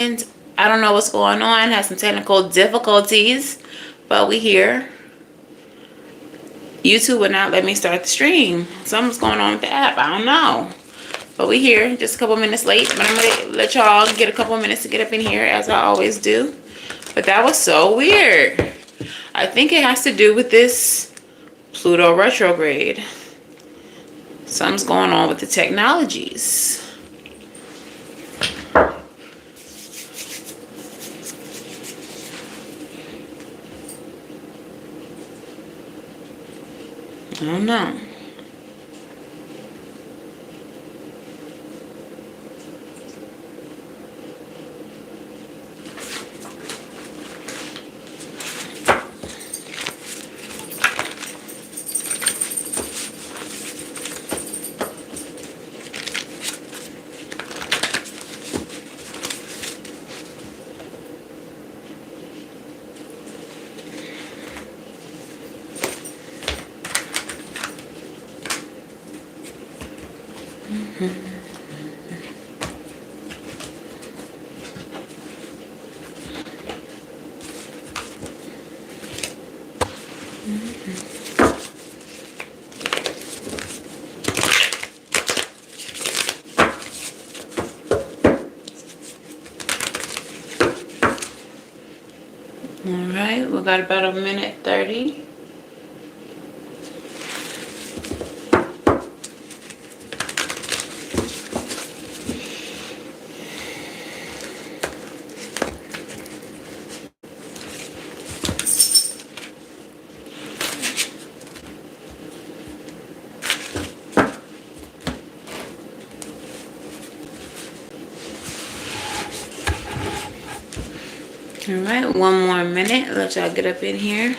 I don't know what's going on. Had some technical difficulties, but we here. YouTube would not let me start the stream. Something's going on with the app. I don't know. But we here. Just a couple minutes late. But I'm going to let y'all get a couple minutes to get up in here, as I always do. But that was so weird. I think it has to do with this Pluto retrograde. Something's going on with the technologies. I don't know. Alright, we got about a minute 30. Alright, one more minute. Let y'all get up in here.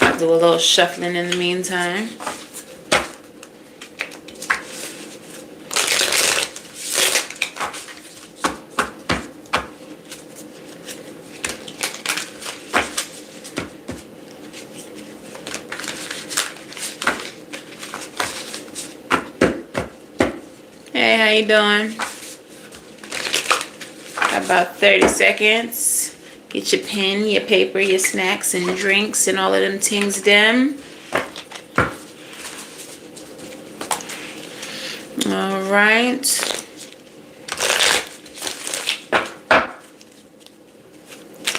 I'll do a little shuffling in the meantime. Hey, how you doing? About 30 seconds. Get your pen, your paper, your snacks and drinks and all of them things them. All right.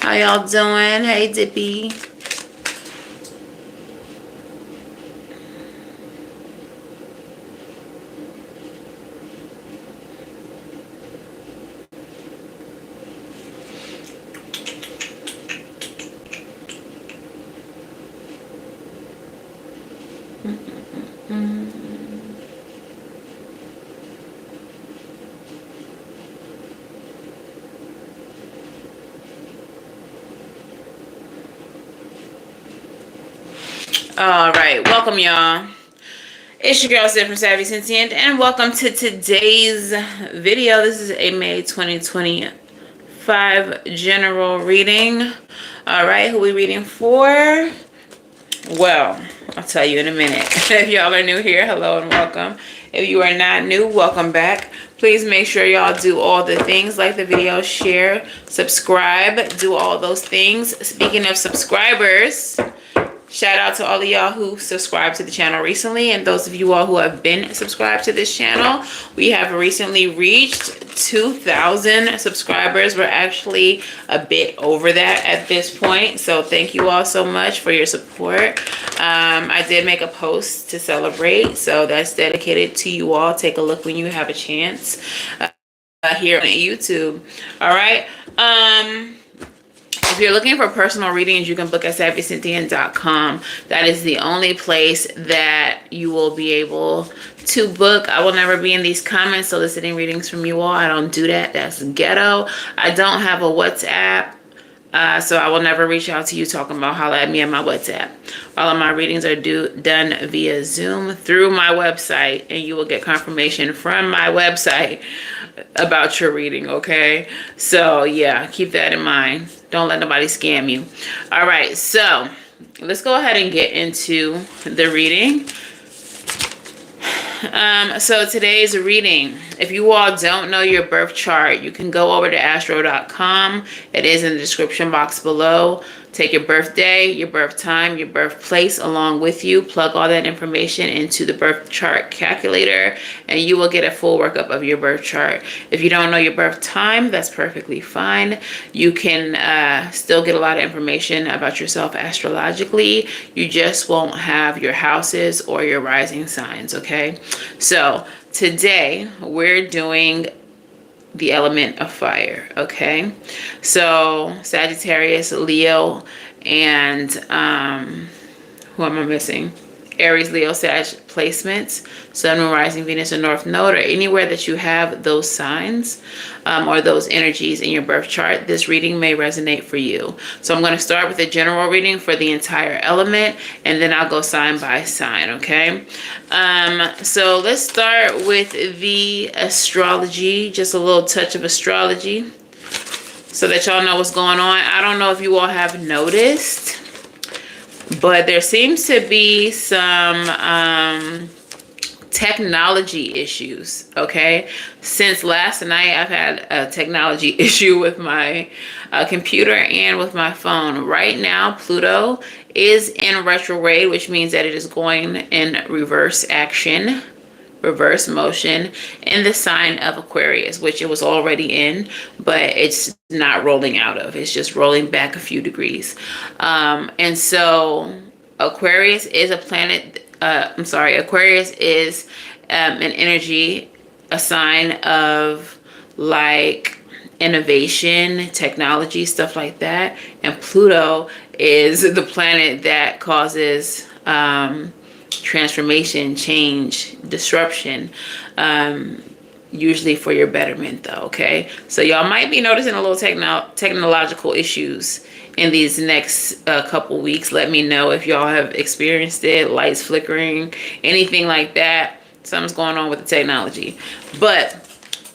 How y'all doing? Hey, Dippy. All right, welcome y'all. It's your girl Savy from Savvy Sentient, and welcome to today's video. This is a May 2025 general reading. All right, who we reading for? Well, I'll tell you in a minute. If y'all are new here, hello and welcome. If you are not new, welcome back. Please make sure y'all do all the things, like the video, share, subscribe, do all those things. Speaking of subscribers, shout out to all of y'all who subscribed to the channel recently, and those of you all who have been subscribed to this channel. We have recently reached 2,000 subscribers. We're actually a bit over that at this point, so thank you all so much for your support. I did make a post to celebrate, so that's dedicated to you all. Take a look when you have a chance here on YouTube. All right. If you're looking for personal readings, you can book at SavySentient.com. That is the only place that you will be able to book. I will never be in these comments soliciting readings from you all. I don't do that. That's ghetto. I don't have a WhatsApp. So I will never reach out to you talking about holla at me on my WhatsApp. All of my readings are done via Zoom through my website, and you will get confirmation from my website about your reading, okay? So yeah, keep that in mind. Don't let nobody scam you. All right, so let's go ahead and get into the reading. So today's reading, if you all don't know your birth chart, you can go over to astro.com. It is in the description box below. Take your birthday, your birth time, your birthplace along with you. Plug all that information into the birth chart calculator, and you will get a full workup of your birth chart. If you don't know your birth time, that's perfectly fine. You can still get a lot of information about yourself astrologically. You just won't have your houses or your rising signs, okay? So today we're doing the element of fire, okay? So Sagittarius, Leo, and who am I missing? Aries, Leo, Sag placements, Sun, Moon, Rising, Venus, or North Node, or anywhere that you have those signs or those energies in your birth chart, this reading may resonate for you. So I'm going to start with a general reading for the entire element, and then I'll go sign by sign, okay? So let's start with the astrology, just a little touch of astrology so that y'all know what's going on. I don't know if you all have noticed, but there seems to be some technology issues, okay? Since last night, I've had a technology issue with my computer and with my phone. Right now, Pluto is in retrograde, which means that it is going in reverse action, reverse motion in the sign of Aquarius, which it was already in, but it's not rolling out of. It's just rolling back a few degrees. And so Aquarius is a planet, Aquarius is an energy, a sign of like innovation, technology, stuff like that. And Pluto is the planet that causes transformation, change, disruption, usually for your betterment though, okay? So y'all might be noticing a little technological issues in these next couple weeks. Let me know if y'all have experienced it, lights flickering, anything like that. Something's going on with the technology. But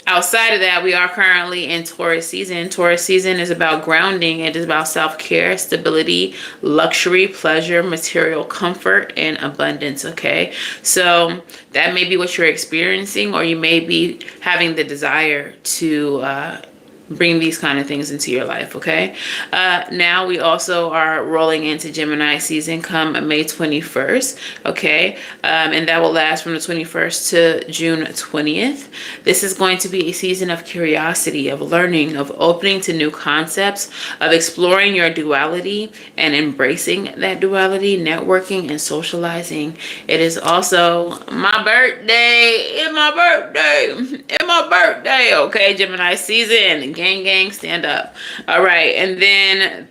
outside of that, we are currently in Taurus season. Taurus season is about grounding. It is about self-care, stability, luxury, pleasure, material comfort, and abundance, okay? So that may be what you're experiencing, or you may be having the desire to bring these kind of things into your life, okay? Now we also are rolling into Gemini season come May 21st, okay? And that will last from the 21st to June 20th. This is going to be a season of curiosity, of learning, of opening to new concepts, of exploring your duality and embracing that duality, networking and socializing. It is also my birthday. It's my birthday. It's my birthday, okay? Gemini season. Gang, stand up. All right, and then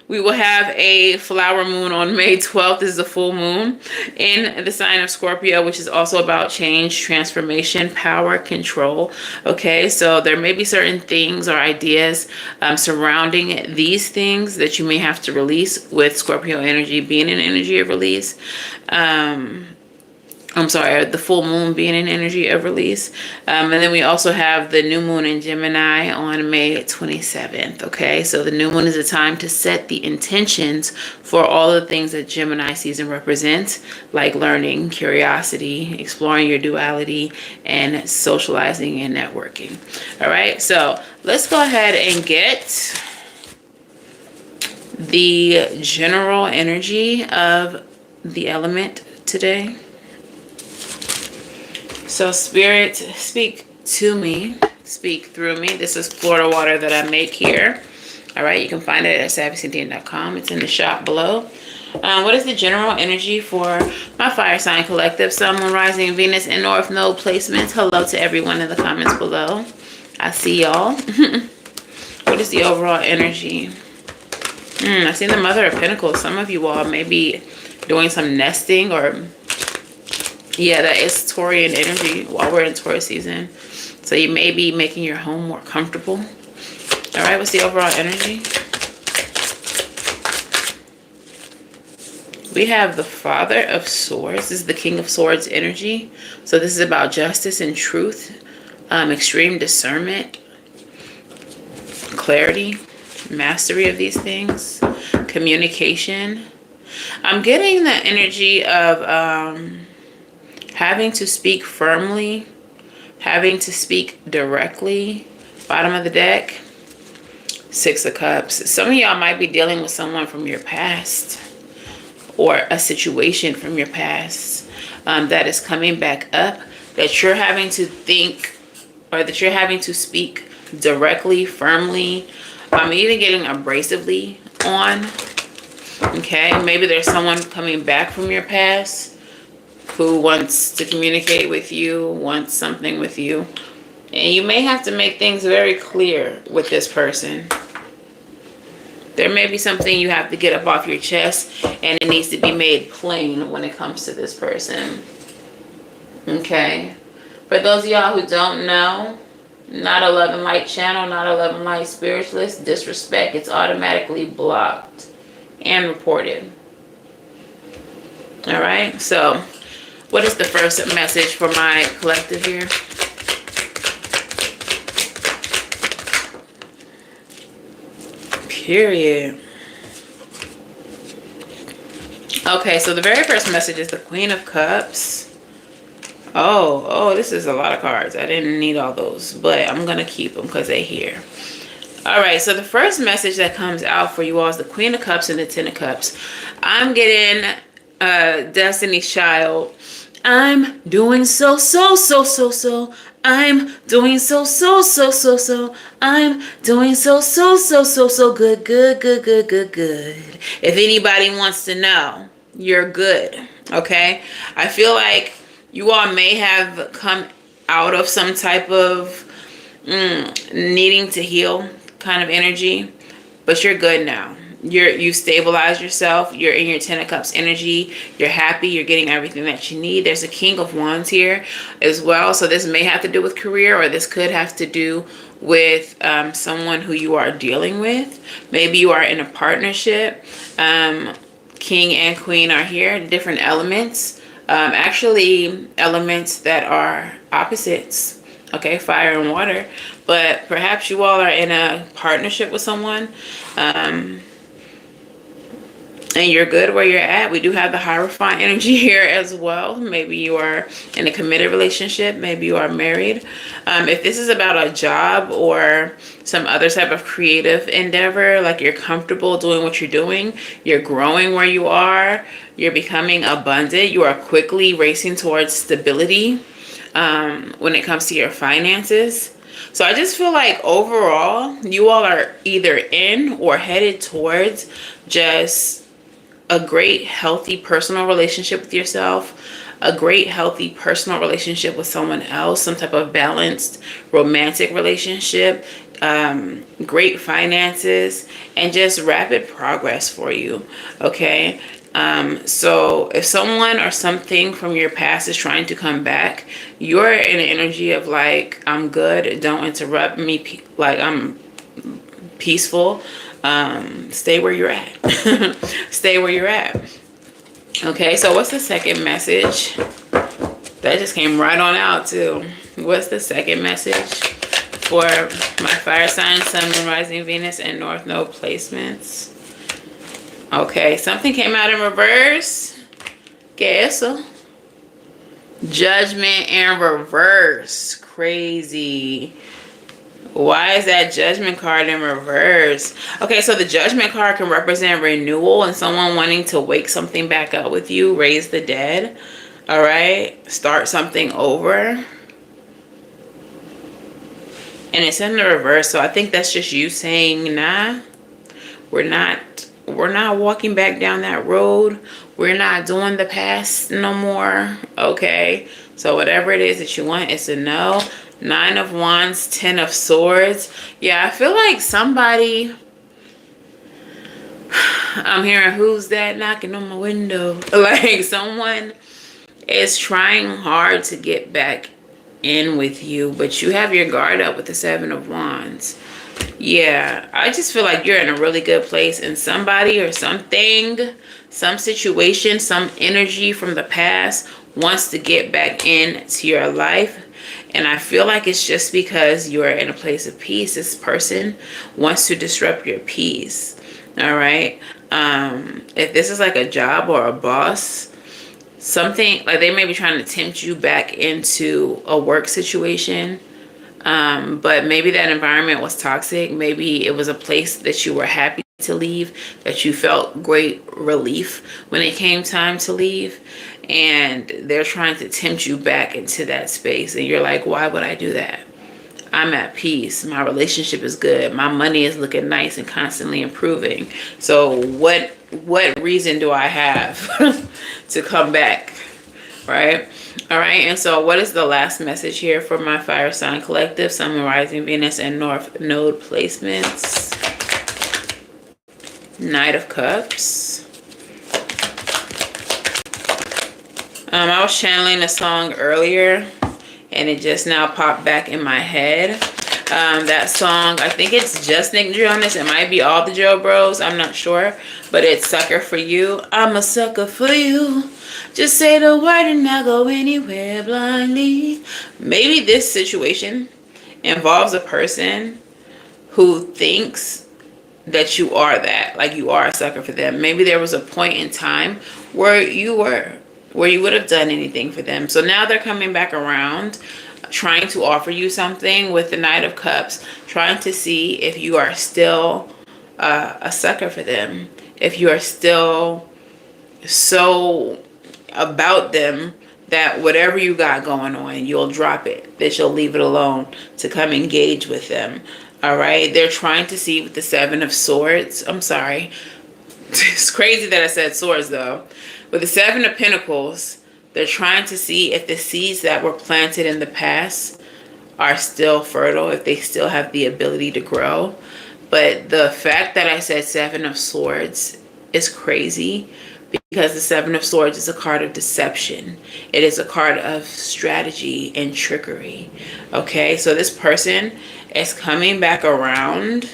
we will have a flower moon on May 12th. This is a full moon in the sign of Scorpio, which is also about change, transformation, power, control. Okay, so there may be certain things or ideas surrounding these things that you may have to release, with Scorpio energy being an energy of release. The full moon being an energy of release. And then we also have the new moon in Gemini on May 27th, okay? So the new moon is a time to set the intentions for all the things that Gemini season represents, like learning, curiosity, exploring your duality, and socializing and networking. All right, so let's go ahead and get the general energy of the element today. So Spirit, speak to me, speak through me. This is Florida water that I make here. All right, you can find it at SavyCynthia.com. It's in the shop below. What is the general energy for my fire sign collective, Sun, Moon, Rising, Venus, and North Node placements? Hello to everyone in the comments below. I see y'all. What is the overall energy? I see the Mother of Pentacles. Some of you all may be doing some nesting, or yeah, that is Taurian energy while we're in Taurus season. So you may be making your home more comfortable. All right, what's the overall energy? We have the Father of Swords. This is the King of Swords energy. So this is about justice and truth, extreme discernment, clarity, mastery of these things, communication. I'm getting the energy of having to speak firmly, having to speak directly. Bottom of the deck, Six of Cups. Some of y'all might be dealing with someone from your past or a situation from your past that is coming back up, that you're having to think, or that you're having to speak directly, firmly, even getting abrasively on. Okay, maybe there's someone coming back from your past who wants to communicate with you, wants something with you. And you may have to make things very clear with this person. There may be something you have to get up off your chest, and it needs to be made plain when it comes to this person. Okay. For those of y'all who don't know, not a Love and Light channel, not a Love and Light spiritualist, disrespect, it's automatically blocked and reported. All right. So what is the first message for my collective here? Period. Okay, so the very first message is the Queen of Cups. Oh, this is a lot of cards. I didn't need all those, but I'm going to keep them because they're here. All right, so the first message that comes out for you all is the Queen of Cups and the Ten of Cups. I'm getting Destiny's Child. I'm doing so. I'm doing so. I'm doing so good. If anybody wants to know, you're good. Okay? I feel like you all may have come out of some type of needing to heal kind of energy, but you're good now. You stabilize yourself. You're in your Ten of Cups energy. You're happy. You're getting everything that you need. There's a King of Wands here as well. So this may have to do with career, or this could have to do with someone who you are dealing with. Maybe you are in a partnership. King and Queen are here. Different elements. Actually, elements that are opposites. Okay, fire and water. But perhaps you all are in a partnership with someone. And you're good where you're at. We do have the Hierophant energy here as well. Maybe you are in a committed relationship. Maybe you are married. If this is about a job or some other type of creative endeavor, like you're comfortable doing what you're doing, you're growing where you are, you're becoming abundant, you are quickly racing towards stability when it comes to your finances. So I just feel like overall, you all are either in or headed towards just a great, healthy, personal relationship with yourself, a great, healthy, personal relationship with someone else, some type of balanced, romantic relationship, great finances, and just rapid progress for you, okay? So if someone or something from your past is trying to come back, you're in an energy of like, I'm good, don't interrupt me, like I'm peaceful. Stay where you're at. Stay where you're at. Okay, so what's the second message? That just came right on out too. What's the second message for my fire sign, Sun, Moon, Rising, Venus, and North Node placements? Okay, something came out in reverse. Guess so. Judgment in reverse. Crazy. Why is that Judgment card in reverse? Okay, so the Judgment card can represent renewal and someone wanting to wake something back up with you, raise the dead, all right? Start something over. And it's in the reverse, so I think that's just you saying, nah, we're not walking back down that road. We're not doing the past no more, okay? So whatever it is that you want, it's a no. 9 of Wands, 10 of Swords. Yeah, I feel like somebody, I'm hearing who's that knocking on my window. Like someone is trying hard to get back in with you, but you have your guard up with the 7 of Wands. Yeah, I just feel like you're in a really good place, and somebody or something, some situation, some energy from the past wants to get back into your life. And I feel like it's just because you're in a place of peace. This person wants to disrupt your peace. All right. If this is like a job or a boss, something like they may be trying to tempt you back into a work situation. But maybe that environment was toxic. Maybe it was a place that you were happy to leave, that you felt great relief when it came time to leave. And they're trying to tempt you back into that space. And you're like, why would I do that? I'm at peace. My relationship is good. My money is looking nice and constantly improving. So what reason do I have to come back? Right? All right. And so what is the last message here for my fire sign collective? Sun, Moon, Rising, Venus, and North Node placements. Knight of Cups. I was channeling a song earlier and it just now popped back in my head. That song, I think it's just Nick Jonas. It might be all the Joe Bros. I'm not sure. But it's Sucker for You. I'm a sucker for you. Just say the word and I'll go anywhere blindly. Maybe this situation involves a person who thinks that you are that. Like you are a sucker for them. Maybe there was a point in time where you would have done anything for them. So now they're coming back around, trying to offer you something with the Knight of Cups, trying to see if you are still a sucker for them, if you are still so about them that whatever you got going on, you'll drop it, that you'll leave it alone to come engage with them. All right, they're trying to see with the Seven of Swords. I'm sorry, it's crazy that I said swords though. With the Seven of Pentacles, they're trying to see if the seeds that were planted in the past are still fertile, if they still have the ability to grow. But the fact that I said Seven of Swords is crazy because the Seven of Swords is a card of deception. It is a card of strategy and trickery. Okay, so this person is coming back around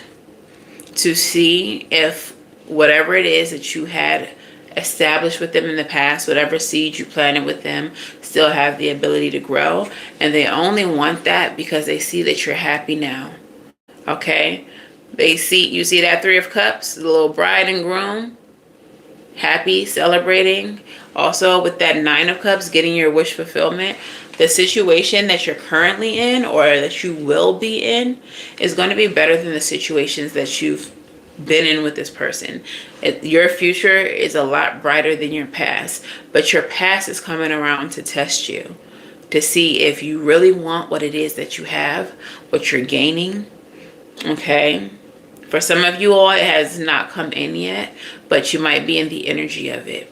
to see if whatever it is that you had established with them in the past, whatever seeds you planted with them, still have the ability to grow. And they only want that because they see that you're happy now. Okay? You see that Three of Cups, the little bride and groom, happy, celebrating. Also with that Nine of Cups, getting your wish fulfillment. The situation that you're currently in or that you will be in is going to be better than the situations that you've been in with this person. Your future is a lot brighter than your past, but your past is coming around to test you, to see if you really want what it is that you have, what you're gaining. Okay, for some of you all it has not come in yet, but you might be in the energy of it.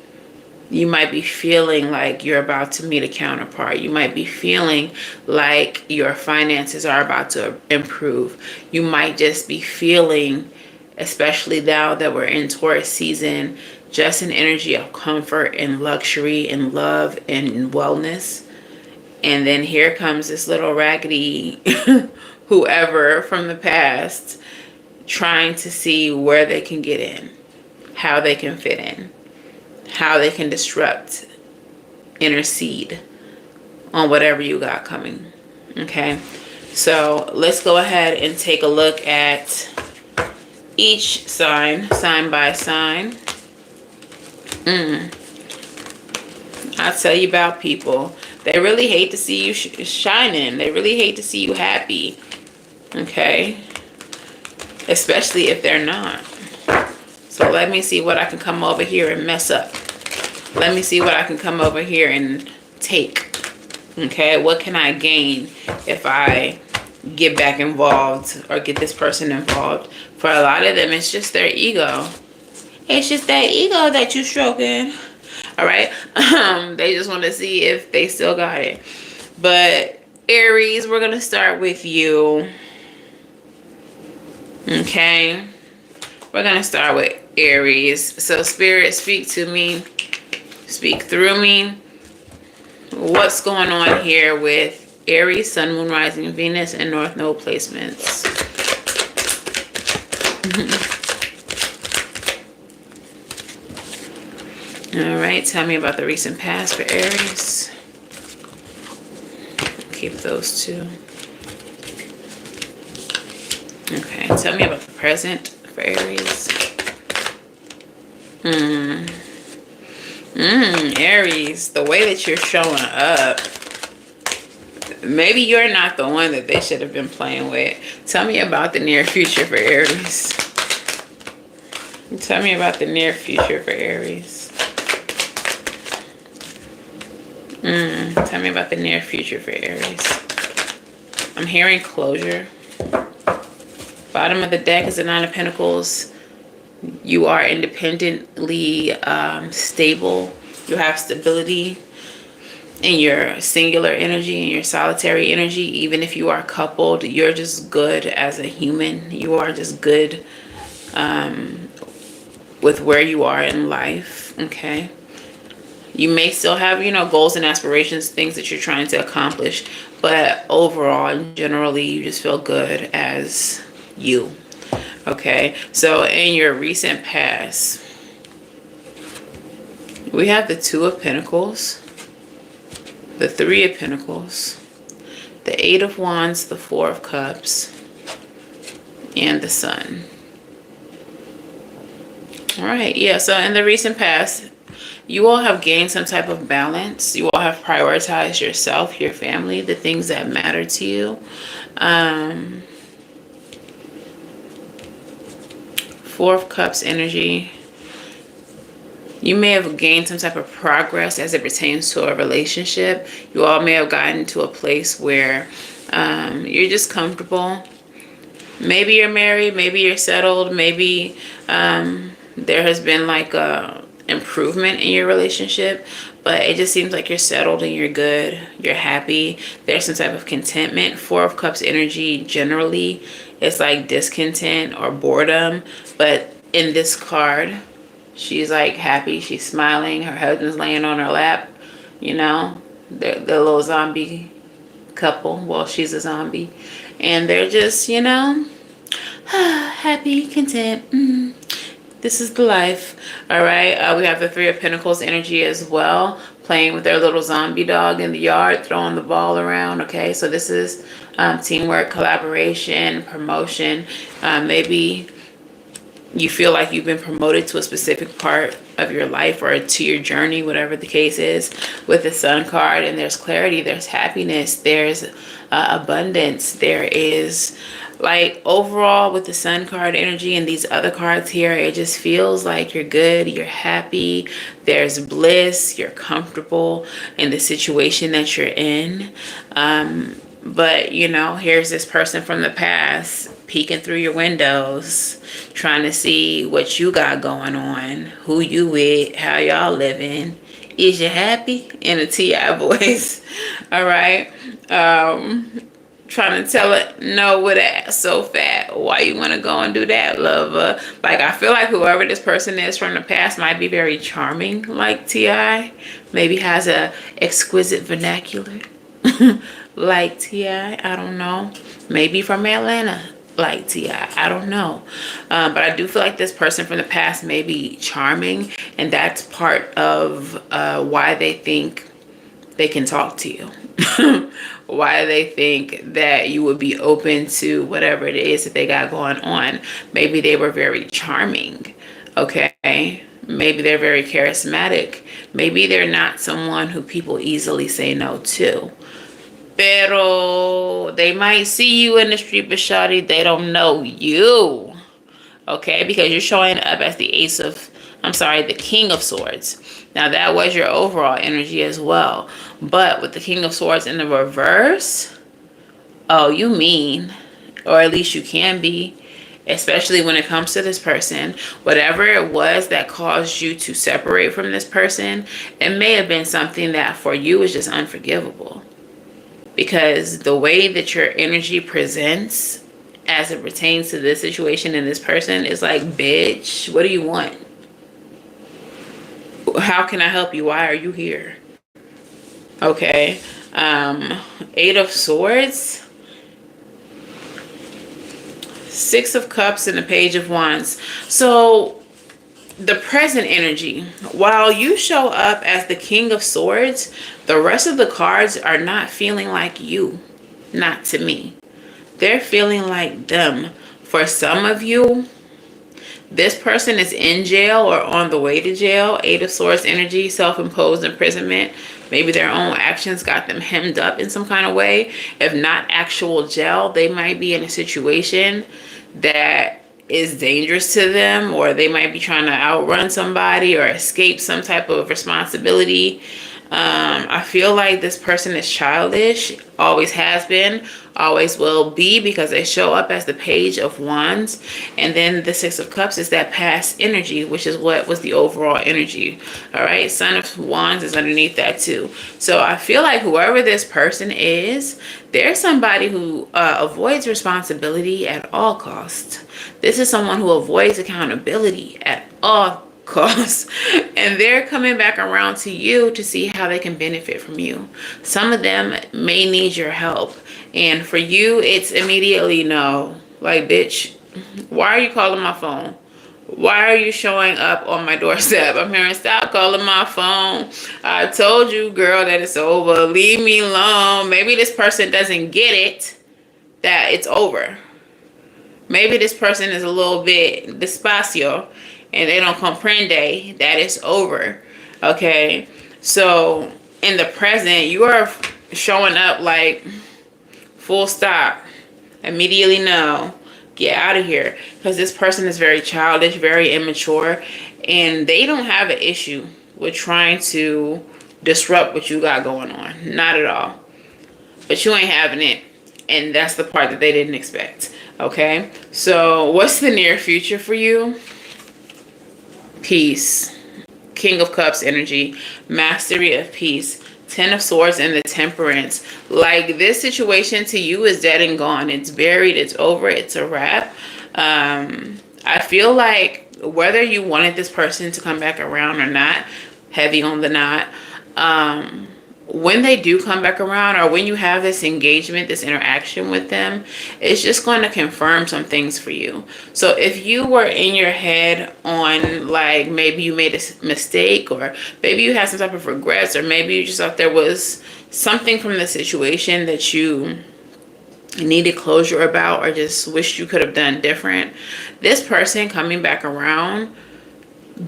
You might be feeling like you're about to meet a counterpart. You might be feeling like your finances are about to improve. You might just be feeling, especially now that we're in Taurus season, just an energy of comfort and luxury and love and wellness. And then here comes this little raggedy whoever from the past trying to see where they can get in, how they can fit in, how they can disrupt, intercede on whatever you got coming. Okay, so let's go ahead and take a look at each sign, sign by sign. I'll tell you about people. They really hate to see you shining. They really hate to see you happy. Okay? Especially if they're not. So let me see what I can come over here and mess up. Let me see what I can come over here and take. Okay? What can I gain if I get back involved or get this person involved? For a lot of them, it's just their ego. It's just that ego that you're stroking. All right? They just want to see if they still got it. But Aries, we're going to start with you. Okay? We're going to start with Aries. So Spirit, speak to me. Speak through me. What's going on here with Aries, Sun, Moon, Rising, Venus, and North Node placements? All right, tell me about the recent past for Aries. Keep those two. Okay, tell me about the present for Aries. Aries, the way that you're showing up, maybe you're not the one that they should have been playing with. Tell me about the near future for Aries. Tell me about the near future for Aries. Tell me about the near future for Aries. I'm hearing closure. Bottom of the deck is the Nine of Pentacles. You are independently stable. You have stability in your singular energy and your solitary energy. Even if you are coupled, you're just good as a human. You are just good with where you are in life, okay? You may still have, goals and aspirations, things that you're trying to accomplish, but overall and generally, you just feel good as you. Okay, so in your recent past, we have the Two of Pentacles, the Three of Pentacles, the Eight of Wands, the Four of Cups, and the Sun. All right, yeah, so in the recent past, you all have gained some type of balance. You all have prioritized yourself, your family, the things that matter to you. Four of Cups energy. You may have gained some type of progress as it pertains to a relationship. You all may have gotten to a place where you're just comfortable. Maybe you're married, maybe you're settled, maybe there has been like a improvement in your relationship, but it just seems like you're settled and you're good, you're happy. There's some type of contentment. Four of Cups energy generally, it's like discontent or boredom, but in this card, she's like happy, she's smiling, her husband's laying on her lap, the little zombie couple. Well, she's a zombie, and they're just, happy, content. This is the life. All right, we have the Three of Pentacles energy as well, playing with their little zombie dog in the yard, throwing the ball around. Okay, so this is teamwork, collaboration, promotion. Maybe you feel like you've been promoted to a specific part of your life or to your journey, whatever the case is, with the Sun card. And there's clarity, there's happiness, there's abundance, there is like overall with the Sun card energy and these other cards here, it just feels like you're good, you're happy, there's bliss, you're comfortable in the situation that you're in. But here's this person from the past peeking through your windows, trying to see what you got going on, who you with, how y'all living. Is you happy? In a T.I. voice. All right. Trying to tell it no with ass so fat. Why you want to go and do that, lover? Like, I feel like whoever this person is from the past might be very charming, like T.I. Maybe has a exquisite vernacular like T.I. I don't know. Maybe from Atlanta like T.I. I don't know. But I do feel like this person from the past may be charming, and that's part of why they think they can talk to you. Why they think that you would be open to whatever it is that they got going on. Maybe they were very charming, okay? Maybe they're very charismatic. Maybe they're not someone who people easily say no to. Pero they might see you in the street, but shawty, they don't know you, okay? Because you're showing up as the the King of Swords. Now, that was your overall energy as well. But with the King of Swords in the reverse, oh, you mean, or at least you can be, especially when it comes to this person. Whatever it was that caused you to separate from this person, it may have been something that for you is just unforgivable. Because the way that your energy presents as it pertains to this situation and this person is like, bitch, what do you want? How can I help you? Why are you here? Okay. Eight of Swords, Six of Cups, and the Page of Wands. So the present energy, while you show up as the King of Swords, the rest of the cards are not feeling like you. Not to me. They're feeling like them. For some of you, This person is in jail or on the way to jail. Eight of Swords energy, self-imposed imprisonment. Maybe their own actions got them hemmed up in some kind of way. If not actual jail, they might be in a situation that is dangerous to them, or they might be trying to outrun somebody or escape some type of responsibility. I feel like this person is childish, always has been, always will be, because they show up as the Page of Wands. And then the Six of Cups is that past energy, which is what was the overall energy. All right, Son of Wands is underneath that too. So I feel like whoever this person is, there's somebody who avoids responsibility at all costs. This is someone who avoids accountability at all costs, and they're coming back around to you to see how they can benefit from you. Some of them may need your help, and for you it's immediately no. Like, bitch, why are you calling my phone? Why are you showing up on my doorstep? I'm hearing, stop calling my phone. I told you, girl, that it's over. Leave me alone. Maybe this person doesn't get it that it's over. Maybe this person is a little bit despacio and they don't comprende that it's over. Okay, so in the present, you are showing up like, full stop, immediately no, get out of here. Because this person is very childish, very immature, and they don't have an issue with trying to disrupt what you got going on. Not at all. But you ain't having it, and that's the part that they didn't expect. Okay, so what's the near future for you? Peace. King of Cups energy, mastery of peace, Ten of Swords, and the Temperance. Like, this situation to you is dead and gone. It's buried. It's over. It's a wrap. I feel like whether you wanted this person to come back around or not, heavy on the not, when they do come back around, or when you have this engagement, this interaction with them, it's just going to confirm some things for you. So if you were in your head on, like, maybe you made a mistake, or maybe you had some type of regrets, or maybe you just thought there was something from the situation that you needed closure about, or just wished you could have done different, this person coming back around,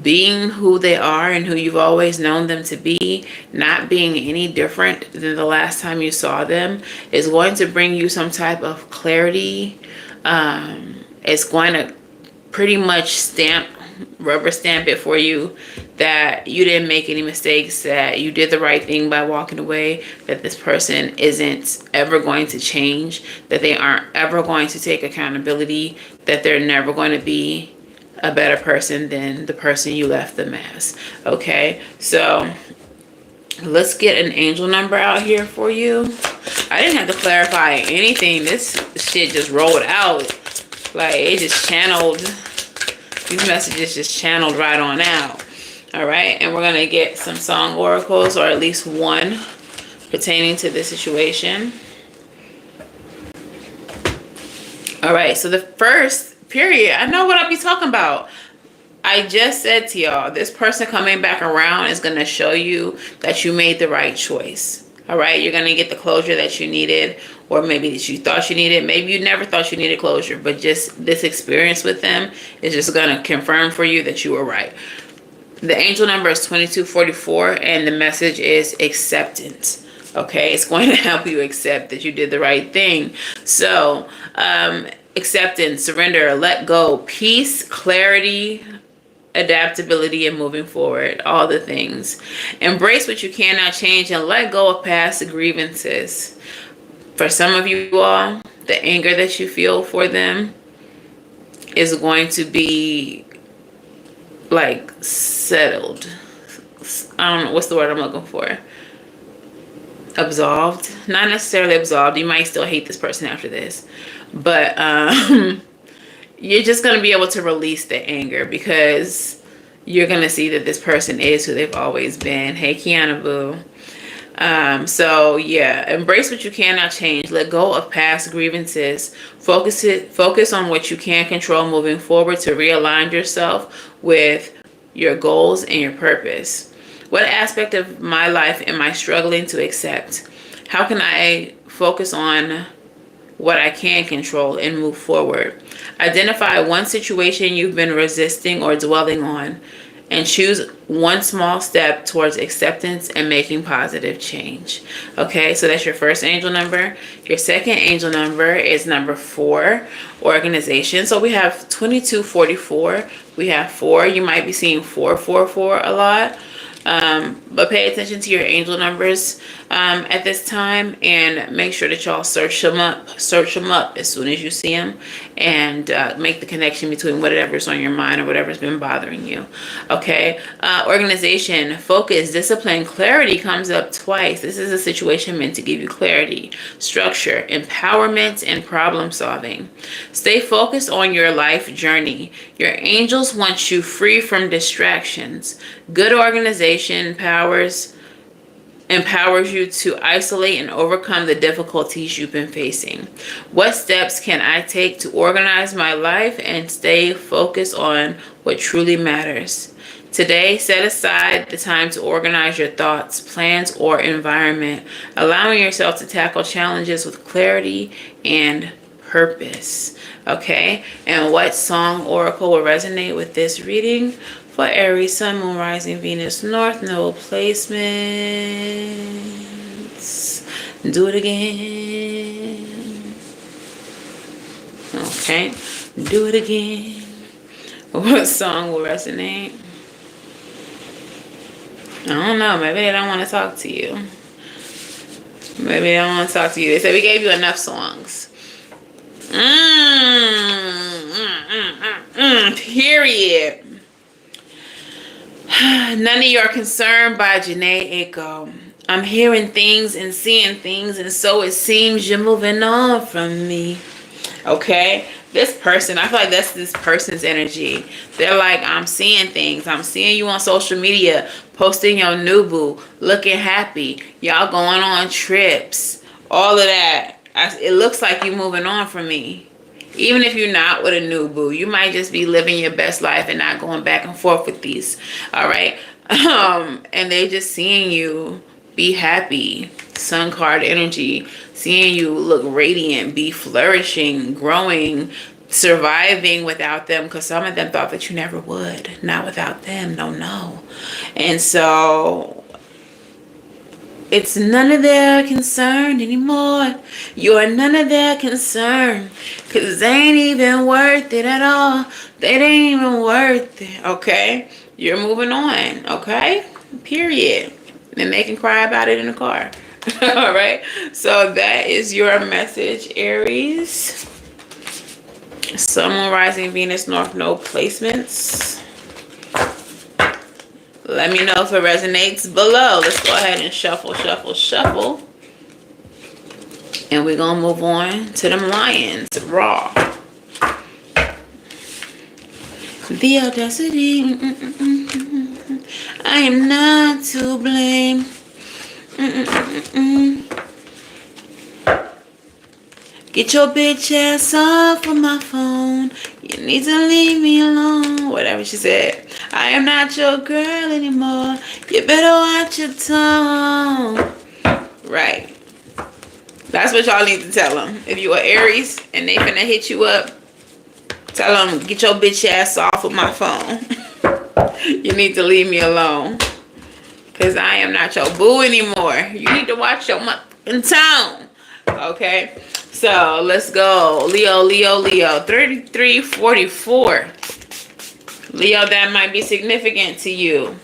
being who they are and who you've always known them to be, not being any different than the last time you saw them, is going to bring you some type of clarity. It's going to pretty much rubber stamp it for you that you didn't make any mistakes, that you did the right thing by walking away, that this person isn't ever going to change, that they aren't ever going to take accountability, that they're never going to be a better person than the person you left them as. Okay, so let's get an angel number out here for you. I didn't have to clarify anything. This shit just rolled out. Like, it just channeled. These messages just channeled right on out. All right, and we're gonna get some song oracles, or at least one pertaining to this situation. All right, so the first, period, I know what I'll be talking about. I just said to y'all, this person coming back around is going to show you that you made the right choice. All right, you're going to get the closure that you needed, or maybe that you thought you needed. Maybe you never thought you needed closure, but just this experience with them is just going to confirm for you that you were right. The angel number is 2244, and the message is acceptance. Okay, it's going to help you accept that you did the right thing. So, acceptance, surrender, let go, peace, clarity, adaptability, and moving forward, all the things. Embrace what you cannot change and let go of past grievances. For some of you all, the anger that you feel for them is going to be like settled. I don't know what's the word I'm looking for. Absolved. Not necessarily absolved. You might still hate this person after this, but you're just going to be able to release the anger, because you're going to see that this person is who they've always been. Hey, Kiana Boo. So yeah, embrace what you cannot change. Let go of past grievances. Focus on what you can control moving forward to realign yourself with your goals and your purpose. What aspect of my life am I struggling to accept? How can I focus on what I can control and move forward. Identify one situation you've been resisting or dwelling on and choose one small step towards acceptance and making positive change. Okay, so that's your first angel number. Your second angel number is number 4, organization. So we have 2244. We have 4. You might be seeing 444 a lot. But pay attention to your angel numbers at this time, and make sure that y'all search them up as soon as you see them, and make the connection between whatever's on your mind or whatever's been bothering you. Okay, organization, focus, discipline, clarity comes up twice. This is a situation meant to give you clarity, structure, empowerment, and problem solving. Stay focused on your life journey. Your angels want you free from distractions. Good organization empowers you to isolate and overcome the difficulties you've been facing. What steps can I take to organize my life and stay focused on what truly matters? Today, set aside the time to organize your thoughts, plans, or environment, allowing yourself to tackle challenges with clarity and purpose. Okay, and what song oracle will resonate with this reading? For Aries, Sun, Moon, Rising, Venus, North Node placements. Do it again. Okay, do it again. What song will resonate? I don't know. Maybe they don't want to talk to you. Maybe they don't want to talk to you. They said we gave you enough songs. Period. None of your concern by Janae Aiko. I'm hearing things and seeing things, and so it seems you're moving on from me. Okay? This person, I feel like that's this person's energy. They're like, I'm seeing things. I'm seeing you on social media, posting your new boo, looking happy. Y'all going on trips. All of that. It looks like you're moving on from me. Even if you're not with a new boo, you might just be living your best life and not going back and forth with these. All right. And they just seeing you be happy. Sun card energy. Seeing you look radiant, be flourishing, growing, surviving without them. Because some of them thought that you never would. Not without them. No. And so it's none of their concern anymore. You're none of their concern. Because they ain't even worth it at all. They ain't even worth it. Okay? You're moving on. Okay? Period. And they can cry about it in the car. All right? So that is your message, Aries. Sun, Moon, Rising, Venus, North Node placements. Let me know if it resonates below. Let's go ahead and shuffle. And we're going to move on to them lions. Raw. The audacity. I am not to blame. Get your bitch ass off of my phone. You need to leave me alone. Whatever she said. I am not your girl anymore. You better watch your tone. Right. That's what y'all need to tell them. If you are Aries and they finna hit you up, tell them, get your bitch ass off of my phone. You need to leave me alone. Because I am not your boo anymore. You need to watch your motherfucking tone. Okay? So, let's go. Leo. 3344. Leo, that might be significant to you.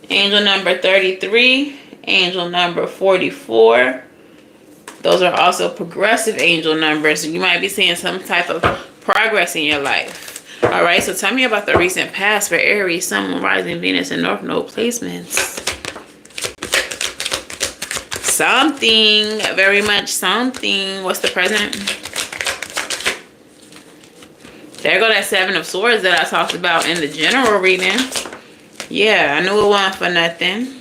Angel number 33. Angel number 44. Those are also progressive angel numbers. You might be seeing some type of progress in your life. All right, so tell me about the recent past for Aries, Sun, Moon, Rising, Venus, and North Node placements. Something, very much something. What's the present? There go that 7 of Swords that I talked about in the general reading. Yeah, I knew it wasn't for nothing.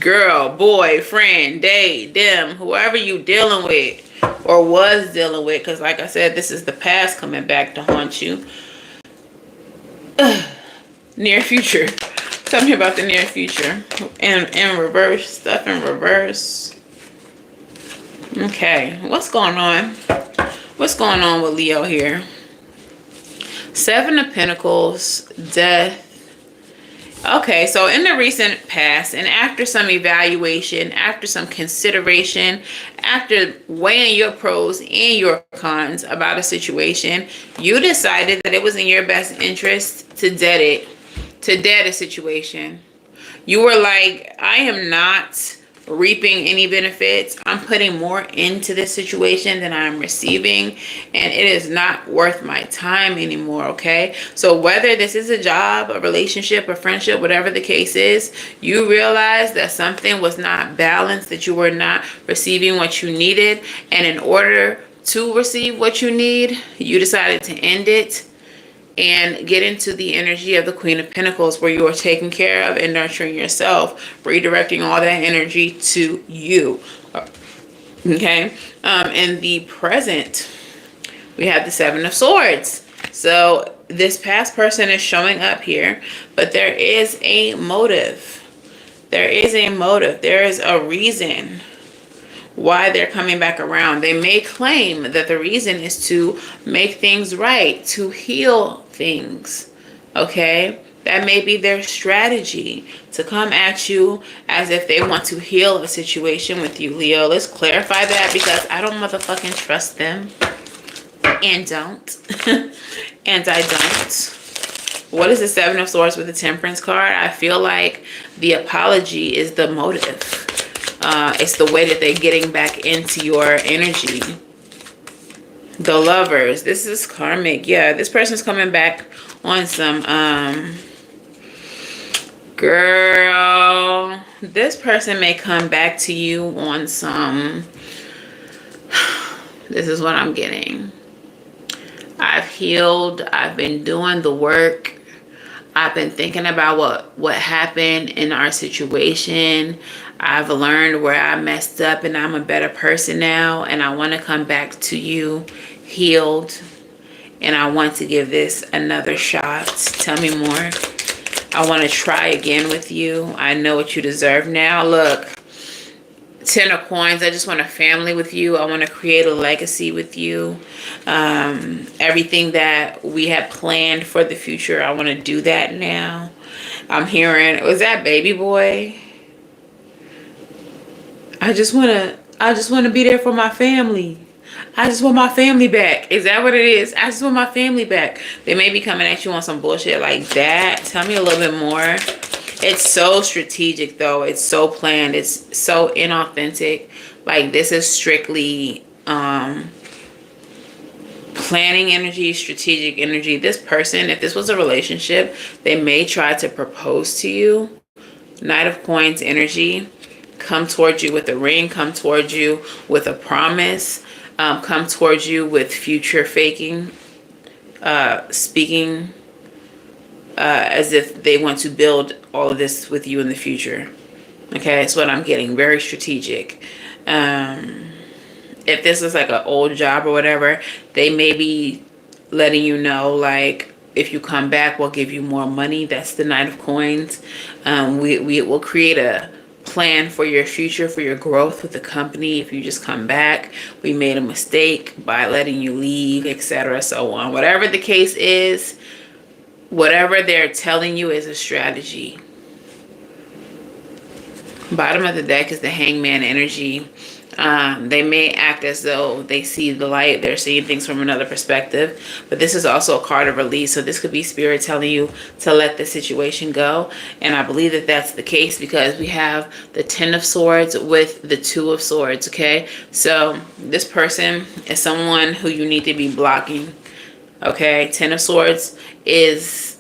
Girl, boy, friend, date, them, whoever you dealing with or was dealing with, because like I said, this is the past coming back to haunt you. Near future. Tell me about the near future. In reverse, stuff in reverse. Okay, what's going on? What's going on with Leo here? Seven of Pentacles, Death. Okay, so in the recent past, and after some evaluation, after some consideration, after weighing your pros and your cons about a situation, you decided that it was in your best interest to dead a situation. You were like, I am not reaping any benefits. I'm putting more into this situation than I'm receiving, and it is not worth my time anymore. Okay, so whether this is a job, a relationship, a friendship, whatever the case is, you realize that something was not balanced, that you were not receiving what you needed, and in order to receive what you need, you decided to end it and get into the energy of the Queen of Pentacles, where you are taking care of and nurturing yourself, redirecting all that energy to you. Okay, in the present, we have the Seven of Swords. So this past person is showing up here, but there is a motive. There is a motive. There is a reason why they're coming back around. They may claim that the reason is to make things right, to heal things. Okay, that may be their strategy, to come at you as if they want to heal a situation with you, Leo. Let's clarify that, because I don't motherfucking trust them, and don't and I don't. What is the Seven of Swords with the Temperance card? I feel like the apology is the motive. It's the way that they're getting back into your energy. The Lovers. This is karmic. Yeah, this person's coming back on some, girl, this person may come back to you on some, this is what I'm getting. I've healed. I've been doing the work. I've been thinking about what happened in our situation. I've learned where I messed up, and I'm a better person now, and I want to come back to you healed, and I want to give this another shot. Tell me more. I want to try again with you. I know what you deserve now. Look, Ten of Coins. I just want a family with you. I want to create a legacy with you. Everything that we had planned for the future, I want to do that now. I'm hearing, was that baby boy? I just want to be there for my family. I just want my family back. Is that what it is? I just want my family back. They may be coming at you on some bullshit like that. Tell me a little bit more. It's so strategic, though. It's so planned. It's so inauthentic. Like, this is strictly planning energy, strategic energy. This person, if this was a relationship, they may try to propose to you. Knight of Coins energy. Come towards you with a ring. Come towards you with a promise. Come towards you with future faking. Speaking as if they want to build all of this with you in the future. Okay, that's what I'm getting. Very strategic. If this is like an old job or whatever, they may be letting you know, like, if you come back, we'll give you more money. That's the Knight of Coins. We will create a plan for your future, for your growth with the company. If you just come back, we made a mistake by letting you leave, etc., so on. Whatever the case is, whatever they're telling you is a strategy. Bottom of the deck is the Hangman energy. They may act as though they see the light. They're seeing things from another perspective. But this is also a card of release. So this could be Spirit telling you to let the situation go. And I believe that that's the case, because we have the Ten of Swords with the Two of Swords. Okay. So this person is someone who you need to be blocking. Okay. Ten of Swords is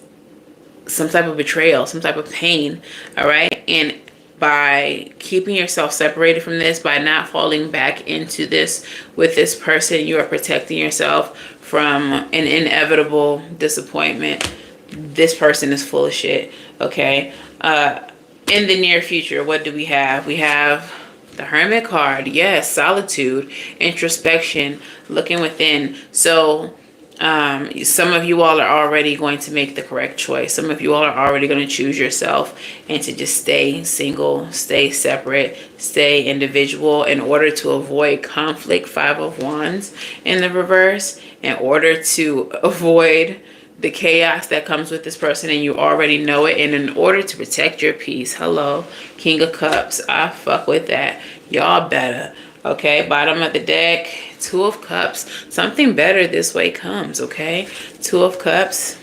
some type of betrayal, some type of pain. All right. And by keeping yourself separated from this, by not falling back into this with this person, you are protecting yourself from an inevitable disappointment. This person is full of shit. Okay. In the near future, what do we have? We have the Hermit card. Yes, solitude, introspection, looking within. So Some of you all are already going to make the correct choice. Some of you all are already going to choose yourself and to just stay single, stay separate, stay individual in order to avoid conflict. Five of Wands in the reverse, in order to avoid the chaos that comes with this person, and you already know it, and in order to protect your peace. Hello, King of Cups. I fuck with that. Y'all better. Okay, bottom of the deck, Two of Cups. Something better this way comes, okay? Two of Cups,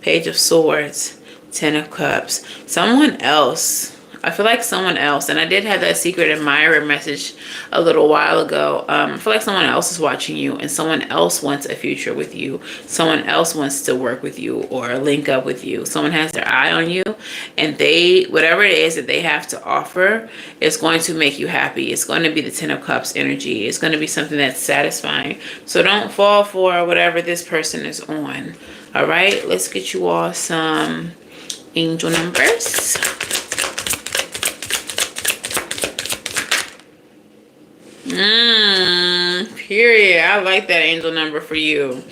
Page of Swords, Ten of Cups. Someone else, I feel like someone else, and I did have that secret admirer message a little while ago. I feel like someone else is watching you, and someone else wants a future with you. Someone else wants to work with you or link up with you. Someone has their eye on you, and they, whatever it is that they have to offer, is going to make you happy. It's going to be the Ten of Cups energy. It's going to be something that's satisfying. So don't fall for whatever this person is on. All right, let's get you all some angel numbers. Period. I like that angel number for you.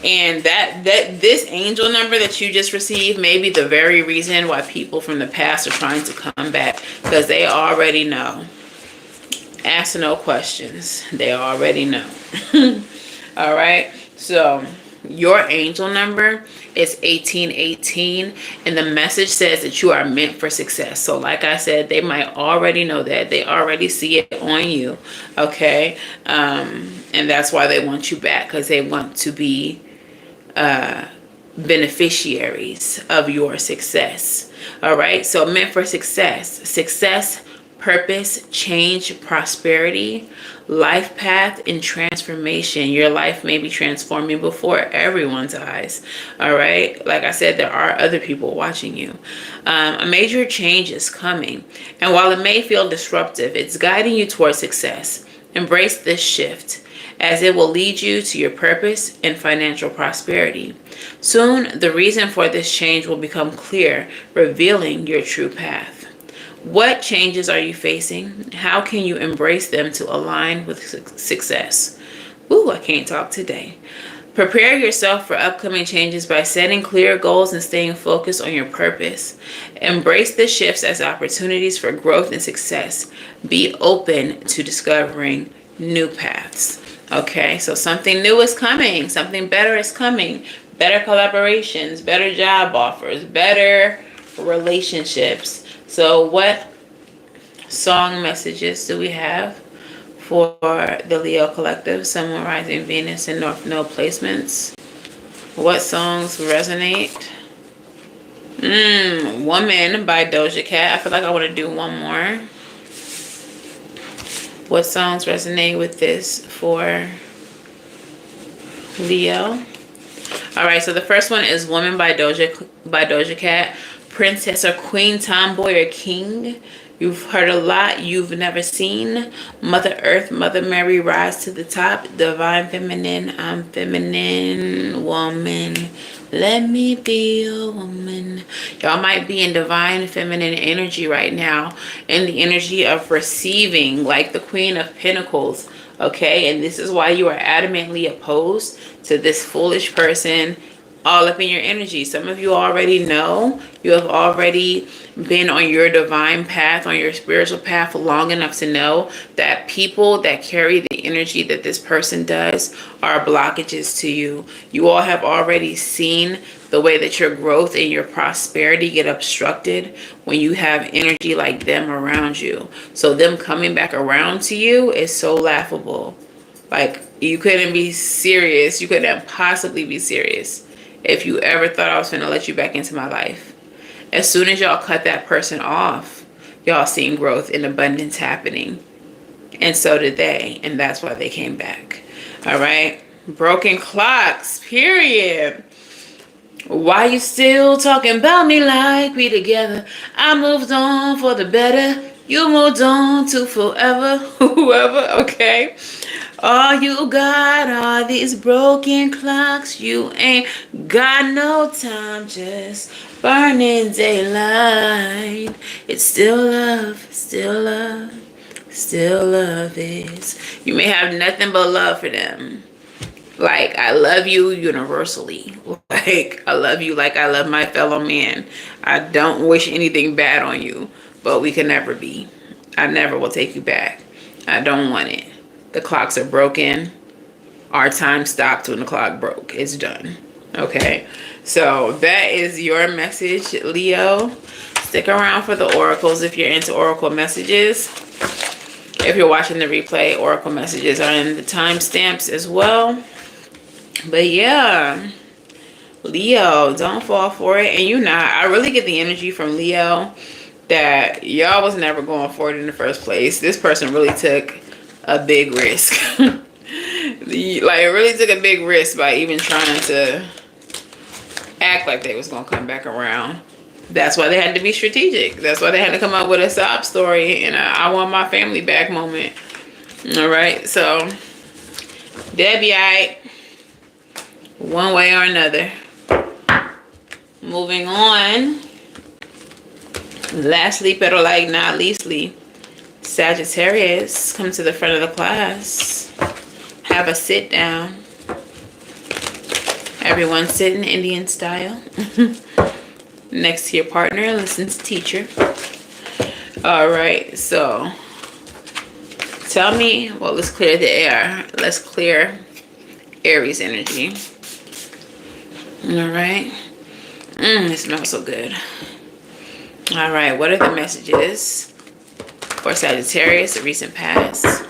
And this angel number that you just received may be the very reason why people from the past are trying to come back, because they already know. Ask no questions. They already know. All right. So your angel number is 1818, and the message says that you are meant for success. So like I said, they might already know that. They already see it on you. Okay. And that's why they want you back, because they want to be beneficiaries of your success. All right. So meant for success, purpose, change, prosperity, life path, and transformation. Your life may be transforming before everyone's eyes. All right. Like I said, there are other people watching you. A major change is coming, and while it may feel disruptive, it's guiding you towards success. Embrace this shift, as it will lead you to your purpose and financial prosperity. Soon, the reason for this change will become clear, revealing your true path. What changes are you facing? How can you embrace them to align with success? Ooh, I can't talk today. Prepare yourself for upcoming changes by setting clear goals and staying focused on your purpose. Embrace the shifts as opportunities for growth and success. Be open to discovering new paths. Okay, so something new is coming. Something better is coming. Better collaborations, better job offers, better relationships. So what song messages do we have for the Leo Collective, Sun, Moon, Rising, Venus, and North Node placements? What songs resonate? Woman by Doja Cat. I feel like I want to do one more. What songs resonate with this for Leo? All right, so the first one is Woman by Doja Cat. Princess or Queen, Tomboy or King. You've heard a lot you've never seen. Mother Earth, Mother Mary, rise to the top. Divine Feminine, I'm feminine. Woman, let me be a woman. Y'all might be in divine feminine energy right now, in the energy of receiving, like the Queen of Pentacles. Okay, and this is why you are adamantly opposed to this foolish person all up in your energy. Some of you already know. You have already been on your divine path, on your spiritual path long enough to know that people that carry the energy that this person does are blockages to you. You all have already seen the way that your growth and your prosperity get obstructed when you have energy like them around you. So them coming back around to you is so laughable. Like, you couldn't be serious. You couldn't possibly be serious if you ever thought I was going to let you back into my life. As soon as y'all cut that person off, y'all seen growth and abundance happening. And so did they. And that's why they came back. All right. Broken clocks, period. Why you still talking about me like we together? I moved on for the better. You moved on to forever. Whoever, okay? All you got are these broken clocks. You ain't got no time, just burning daylight. It's still love, still love, still love is. You may have nothing but love for them, Like, I love you universally. Like, I love you like I love my fellow man. I don't wish anything bad on you, but we can never be. I never will take you back. I don't want it. The clocks are broken. Our time stopped when the clock broke. It's done. Okay? So, that is your message, Leo. Stick around for the oracles if you're into oracle messages. If you're watching the replay, oracle messages are in the timestamps as well. But yeah, Leo, don't fall for it. And you not. I really get the energy from Leo that y'all was never going for it in the first place. This person really took a big risk. Like, it really took a big risk by even trying to act like they was going to come back around. That's why they had to be strategic. That's why they had to come up with a sob story and I want my family back moment. All right, so Debbie, one way or another. Moving on. Lastly, pero like not leastly, Sagittarius, come to the front of the class. Have a sit down. Everyone sitting Indian style. Next to your partner, listen to teacher. All right, so tell me, well, let's clear the air. Let's clear Aries energy. All right. It smells so good. All right, what are the messages for Sagittarius, the recent past?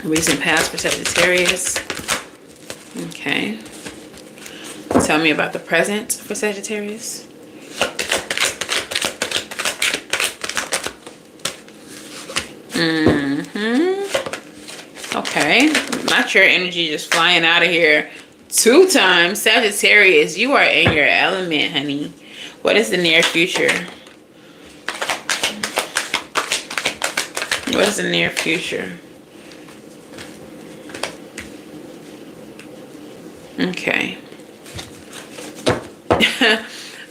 Recent past for Sagittarius. Okay. Tell me about the present for Sagittarius. Okay. Not your energy just flying out of here 2 times. Sagittarius, you are in your element, honey. What is the near future? What is the near future? Okay.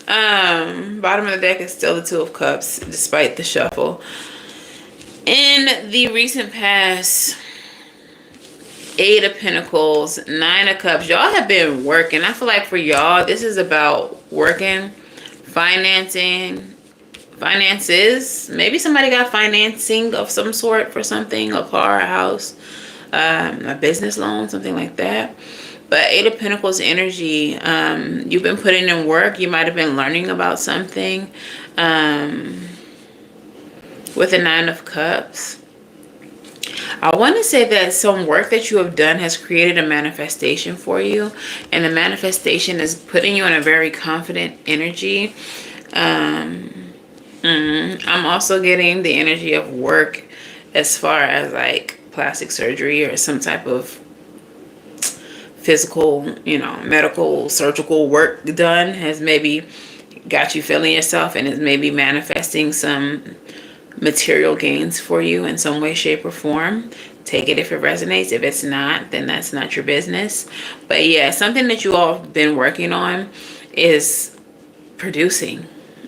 Bottom of the deck is still the 2 of Cups, despite the shuffle. In the recent past, 8 of Pentacles, 9 of Cups. Y'all have been working. I feel like for y'all, this is about working, finances. Maybe somebody got financing of some sort for something, a car, a house, a business loan, something like that. But 8 of Pentacles energy, you've been putting in work. You might have been learning about something. With the 9 of Cups, I want to say that some work that you have done has created a manifestation for you. And the manifestation is putting you in a very confident energy. I'm also getting the energy of work as far as like plastic surgery or some type of physical, medical, surgical work done has maybe got you feeling yourself and is maybe manifesting some material gains for you in some way, shape, or form. Take it if it resonates. If it's not, then that's not your business. But yeah, something that you all have been working on is producing.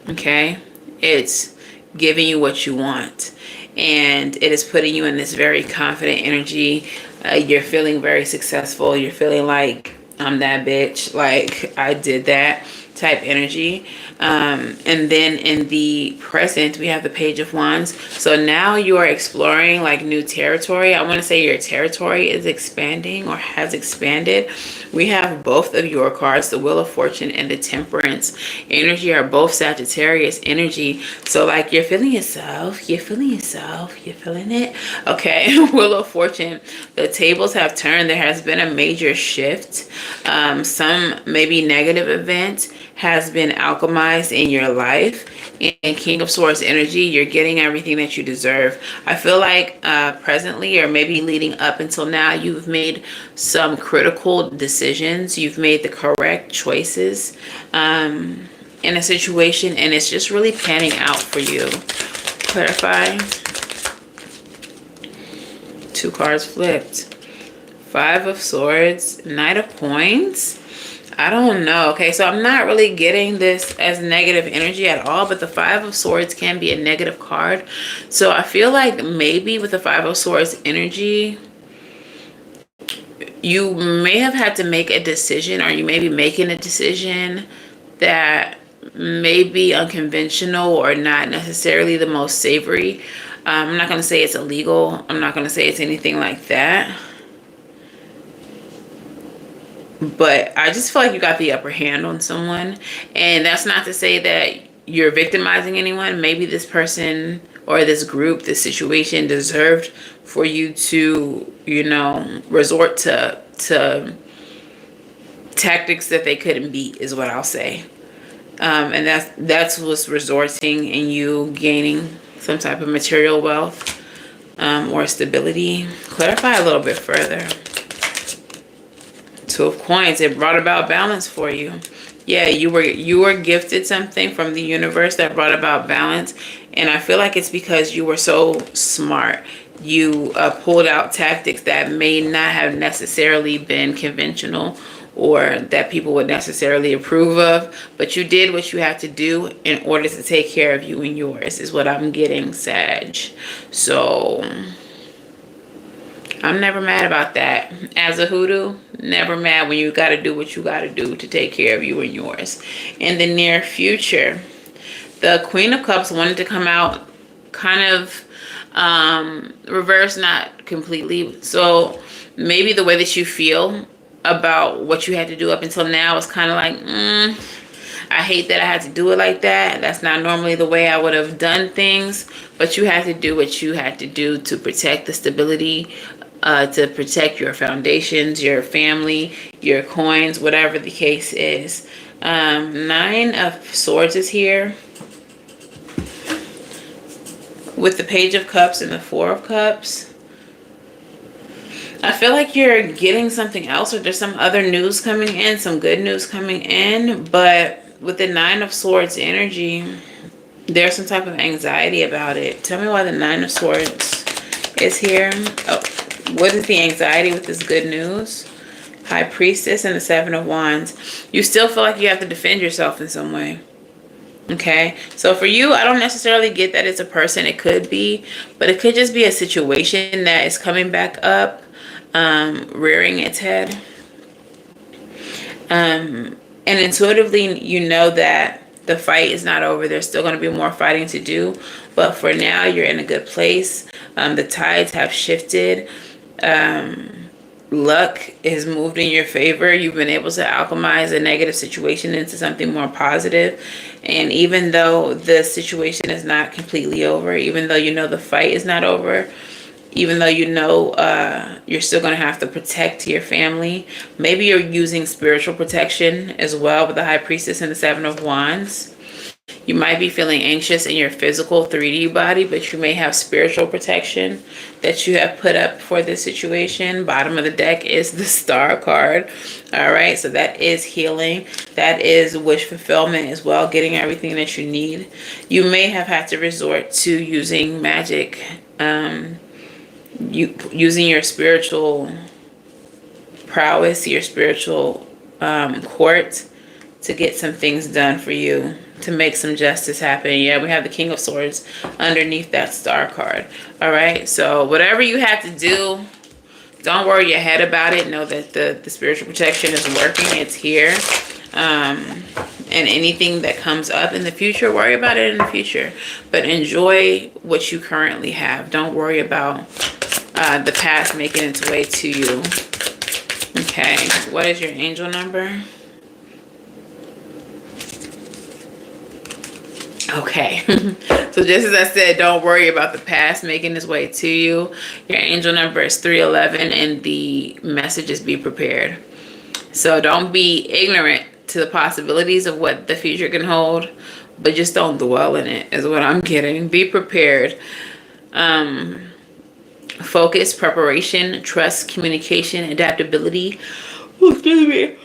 Okay? It's giving you what you want. And it is putting you in this very confident energy. You're feeling very successful. You're feeling like, I'm that bitch. Like, I did that type energy. And then in the present, we have the Page of Wands. So now you are exploring like new territory. I want to say your territory is expanding or has expanded. We have both of your cards, the Wheel of Fortune and the Temperance energy are both Sagittarius energy. So like you're feeling yourself, you're feeling it. Okay, Wheel of Fortune, the tables have turned. There has been a major shift. Some maybe negative event has been alchemized in your life. In King of Swords energy, you're getting everything that you deserve. I feel like presently, or maybe leading up until now, you've made some critical decisions. You've made the correct choices in a situation, and it's just really panning out for you. Clarify. 2 cards flipped. 5 of Swords, Knight of Coins. I don't know. Okay, so I'm not really getting this as negative energy at all, but the 5 of Swords can be a negative card. So I feel like maybe with the 5 of Swords energy, You may have had to make a decision, or you may be making a decision that may be unconventional or not necessarily the most savory. I'm not going to say it's illegal. I'm not going to say it's anything like that. But I just feel like you got the upper hand on someone. And that's not to say that you're victimizing anyone. Maybe this person or this group, this situation deserved for you to, you know, resort to tactics that they couldn't beat, is what I'll say. And that's what's resulting in you gaining some type of material wealth, or stability. Clarify a little bit further. Two of Coins, it brought about balance for you. Yeah, you were gifted something from the universe that brought about balance, and I feel like it's because you were so smart. You pulled out tactics that may not have necessarily been conventional or that people would necessarily approve of, but you did what you had to do in order to take care of you and yours, is what I'm getting, Sag. So I'm never mad about that. As a hoodoo, never mad when you got to do what you got to do to take care of you and yours. In the near future, the Queen of Cups wanted to come out kind of reverse, not completely. So maybe the way that you feel about what you had to do up until now is kind of like, I hate that I had to do it like that. That's not normally the way I would have done things, but you had to do what you had to do to protect the stability, to protect your foundations, your family, your coins, whatever the case is. 9 of Swords is here with the Page of Cups and the 4 of Cups. I feel like you're getting something else, or there's some other news coming in, some good news coming in, but with the 9 of Swords energy, there's some type of anxiety about it. Tell me why the 9 of Swords is here. Oh, what is the anxiety with this good news? High Priestess and the 7 of Wands. You still feel like you have to defend yourself in some way. Okay, so for you, I don't necessarily get that it's a person. It could be, but it could just be a situation that is coming back up, rearing its head. And intuitively, you know that the fight is not over. There's still going to be more fighting to do, but for now, you're in a good place. The tides have shifted. Luck is moved in your favor. You've been able to alchemize a negative situation into something more positive. And even though the situation is not completely over, even though you know the fight is not over, even though you know you're still going to have to protect your family, maybe you're using spiritual protection as well with the High Priestess and the 7 of Wands. You might be feeling anxious in your physical 3D body, but you may have spiritual protection that you have put up for this situation. Bottom of the deck is the Star card. All right, so that is healing. That is wish fulfillment as well, getting everything that you need. You may have had to resort to using magic, using your spiritual prowess, your spiritual court to get some things done for you, to make some justice happen. Yeah, we have the King of Swords underneath that Star card. All right, so whatever you have to do, don't worry your head about it. Know that the spiritual protection is working. It's here. And anything that comes up in the future, worry about it in the future. But enjoy what you currently have. Don't worry about the past making its way to you. Okay, what is your angel number? Okay, so just as I said, don't worry about the past making its way to you. Your angel number is 311, and the message is be prepared. So don't be ignorant to the possibilities of what the future can hold, but just don't dwell in it, is what I'm getting. Be prepared. Focus, preparation, trust, communication, adaptability. Excuse me.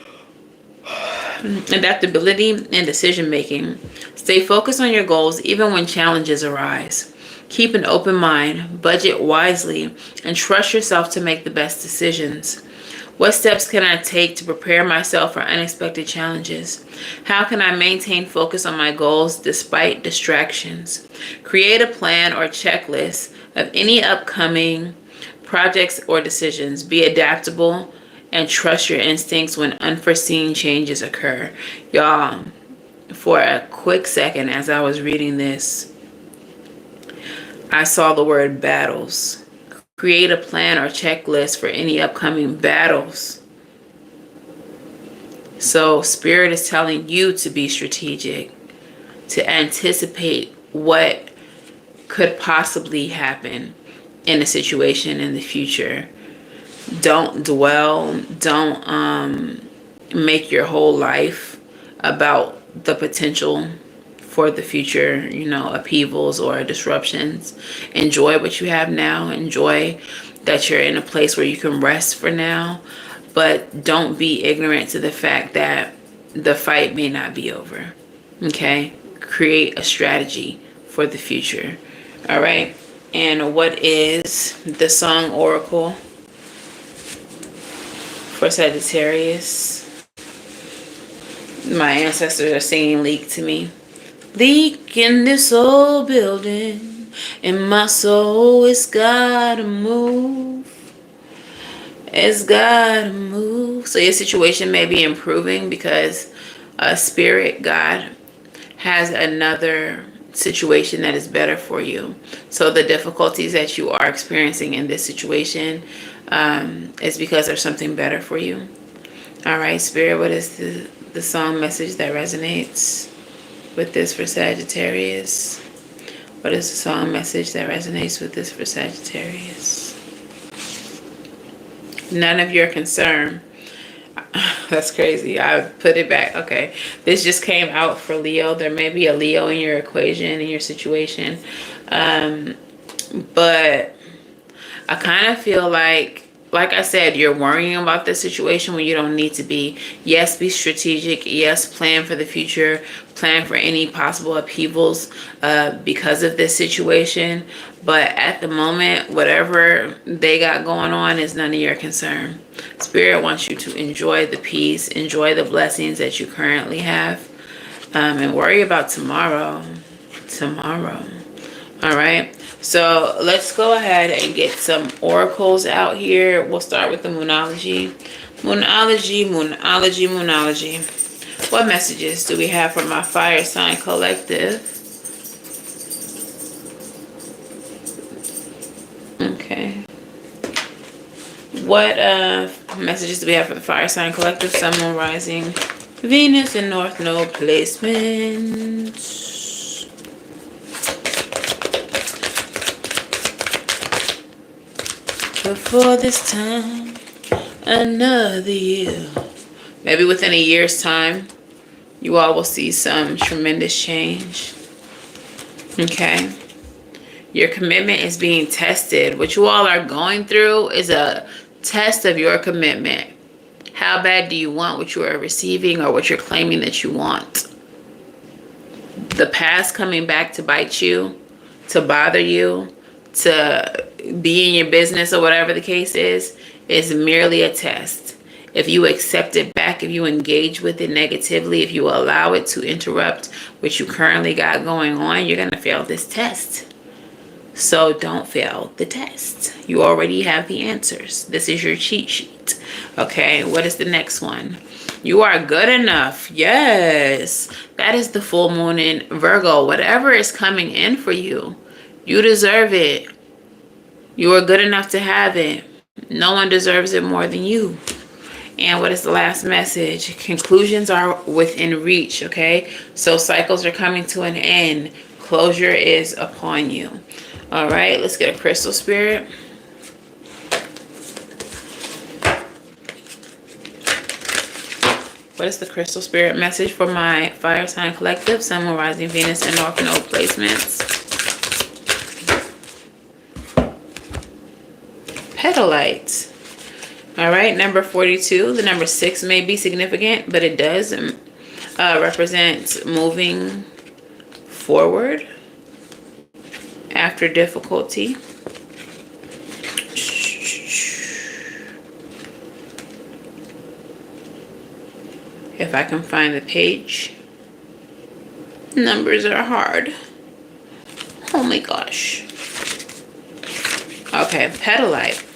Adaptability and decision making. Stay focused on your goals even when challenges arise. Keep an open mind, budget wisely, and trust yourself to make the best decisions. What steps can I take to prepare myself for unexpected challenges? How can I maintain focus on my goals despite distractions? Create a plan or checklist of any upcoming projects or decisions. Be adaptable and trust your instincts when unforeseen changes occur. Y'all, for a quick second as I was reading this, I saw the word battles. Create a plan or checklist for any upcoming battles. So Spirit is telling you to be strategic, to anticipate what could possibly happen in a situation in the future. Don't dwell, don't make your whole life about the potential for the future, upheavals or disruptions. Enjoy what you have now. Enjoy that you're in a place where you can rest for now, but don't be ignorant to the fact that the fight may not be over. Okay? Create a strategy for the future. All right? And what is the song oracle for Sagittarius? My ancestors are singing Leak to me. Leak in this old building, and my soul, it's gotta move. It's gotta move. So your situation may be improving because Spirit, God, has another situation that is better for you. So the difficulties that you are experiencing in this situation is because there's something better for you. All right, Spirit, what is the song message that resonates with this for Sagittarius? What is the song message that resonates with this for Sagittarius? None of your concern. That's crazy. I put it back. Okay. This just came out for Leo. There may be a Leo in your equation, in your situation. But I kind of feel like I said, you're worrying about this situation when you don't need to be. Yes, be strategic. Yes, plan for the future. Plan for any possible upheavals because of this situation. But at the moment, whatever they got going on is none of your concern. Spirit wants you to enjoy the peace, enjoy the blessings that you currently have, and worry about tomorrow. Tomorrow. All right. So let's go ahead and get some oracles out here. We'll start with the Moonology. Moonology, Moonology, Moonology. What messages do we have from my fire sign collective? Okay. What messages do we have for the fire sign collective? Sun, Moon, Rising, Venus, and North Node placements. Before this time, another year. Maybe within a year's time, you all will see some tremendous change. Okay? Your commitment is being tested. What you all are going through is a test of your commitment. How bad do you want what you are receiving or what you're claiming that you want? The past coming back to bite you, to bother you, to be in your business or whatever the case is merely a test. If you accept it back, if you engage with it negatively, if you allow it to interrupt what you currently got going on, you're going to fail this test. So don't fail the test. You already have the answers. This is your cheat sheet. Okay, what is the next one? You are good enough. Yes, that is the full moon in Virgo. Whatever is coming in for you, you deserve it. You are good enough to have it. No one deserves it more than you. And what is the last message? Conclusions are within reach, okay? So cycles are coming to an end. Closure is upon you. All right, let's get a crystal, Spirit. What is the crystal, Spirit message for my fire sign collective, Sun, Moon, Rising, Venus, and North Node placements? Petalites. All right, number 42. The number 6 may be significant, but it does represent moving forward after difficulty. If I can find the page. Numbers are hard. Oh my gosh. Okay, petalite.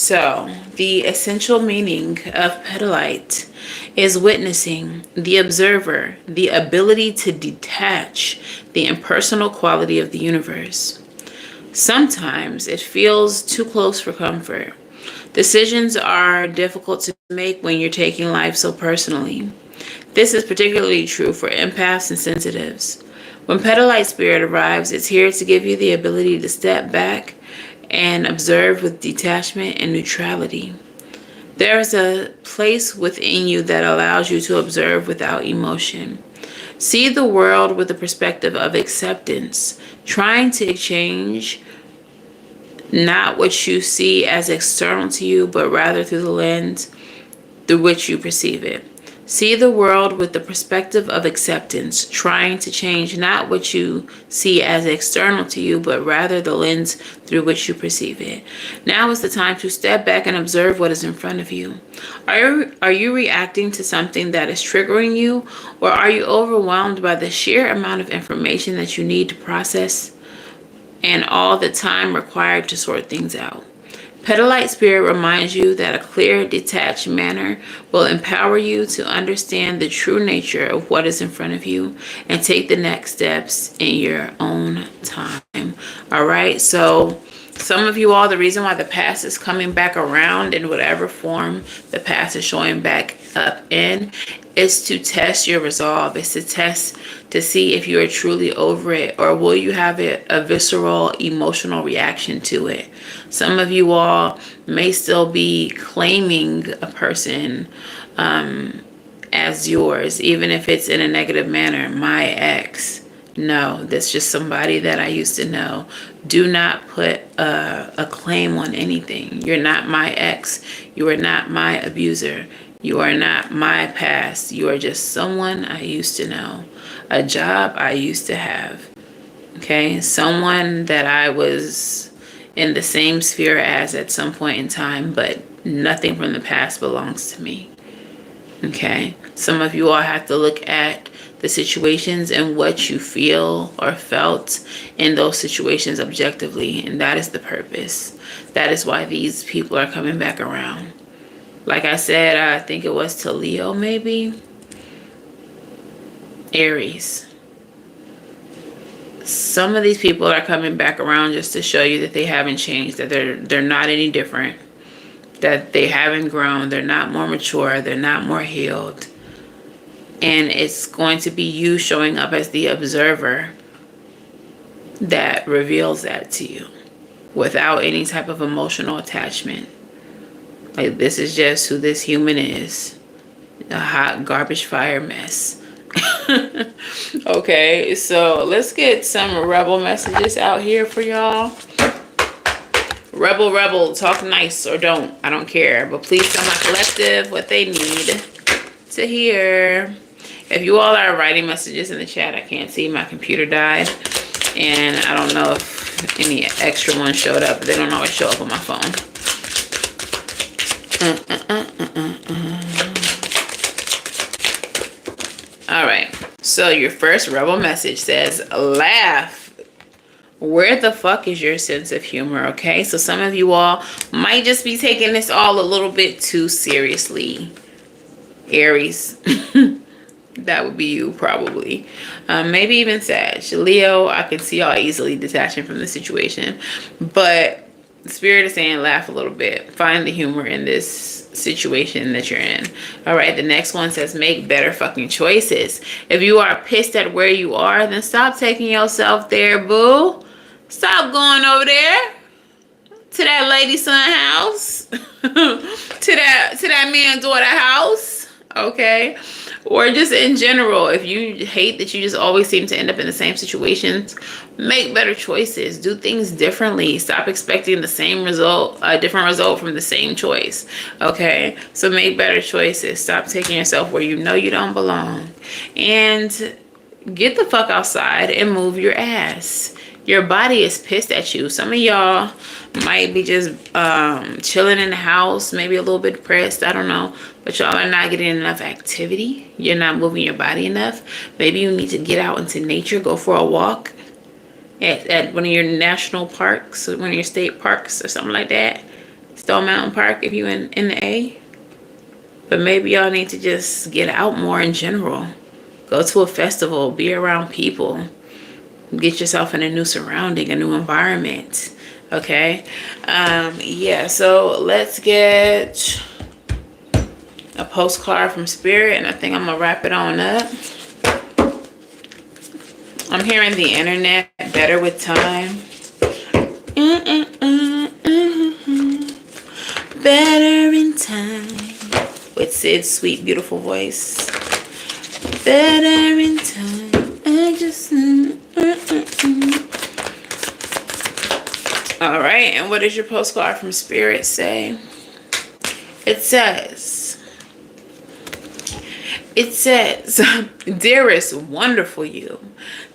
So, the essential meaning of petalite is witnessing, the observer, the ability to detach the impersonal quality of the universe. Sometimes it feels too close for comfort. Decisions are difficult to make when you're taking life so personally. This is particularly true for empaths and sensitives. When petalite spirit arrives, it's here to give you the ability to step back and observe with detachment and neutrality. There is a place within you that allows you to observe without emotion. See the world with the perspective of acceptance, trying to change not what you see as external to you, but rather through the lens through which you perceive it. See the world with the perspective of acceptance, trying to change not what you see as external to you, but rather the lens through which you perceive it. Now is the time to step back and observe what is in front of you. Are you reacting to something that is triggering you, or are you overwhelmed by the sheer amount of information that you need to process and all the time required to sort things out? Petalite spirit reminds you that a clear, detached manner will empower you to understand the true nature of what is in front of you and take the next steps in your own time. All right, so some of you all, the reason why the past is coming back around in whatever form the past is showing back up in is to test your resolve. It's to test to see if you are truly over it, or will you have a visceral emotional reaction to it. Some of you all may still be claiming a person as yours, even if it's in a negative manner. My ex. No, that's just somebody that I used to know. Do not put a claim on anything. You're not my ex. You are not my abuser. You are not my past. You are just someone I used to know. A job I used to have. Okay? Someone that I was in the same sphere as at some point in time, but nothing from the past belongs to me. Okay? Some of you all have to look at the situations and what you feel or felt in those situations objectively, and that is the purpose. That is why these people are coming back around. Like I said, I think it was to Leo, maybe. Aries. Some of these people are coming back around just to show you that they haven't changed, that they're not any different, that they haven't grown, they're not more mature, they're not more healed. And it's going to be you showing up as the observer that reveals that to you without any type of emotional attachment. Like, this is just who this human is. A hot garbage fire mess. Okay, so let's get some rebel messages out here for y'all. Rebel, talk nice or don't. I don't care. But please tell my collective what they need to hear. If you all are writing messages in the chat, I can't see. My computer died. And I don't know if any extra ones showed up. But they don't always show up on my phone. All right. So your first rebel message says, laugh. Where the fuck is your sense of humor? Okay. So some of you all might just be taking this all a little bit too seriously. Aries. That would be you, probably. Maybe even Sag. Leo, I can see y'all easily detaching from the situation. But the spirit is saying laugh a little bit. Find the humor in this situation that you're in. All right, the next one says make better fucking choices. If you are pissed at where you are, then stop taking yourself there, boo. Stop going over there to that lady son house. to that man daughter house. Okay. Or just in general, if you hate that you just always seem to end up in the same situations, make better choices. Do things differently. Stop expecting the same result, a different result from the same choice. Okay? So make better choices. Stop taking yourself where you know you don't belong. And get the fuck outside and move your ass. Your body is pissed at you. Some of y'all might be just chilling in the house, maybe a little bit depressed, I don't know. But y'all are not getting enough activity. You're not moving your body enough. Maybe you need to get out into nature, go for a walk at one of your national parks, or one of your state parks or something like that. Stone Mountain Park if you in the A. But maybe y'all need to just get out more in general. Go to a festival, be around people. Get yourself in a new surrounding, a new environment. Okay? Yeah, so let's get a postcard from Spirit, and I think I'm gonna wrap it on up. I'm hearing the internet better with time. Better in time. With Sid's sweet, beautiful voice. Better in time. I just... All right, and what does your postcard from Spirit say? It says, dearest, wonderful you,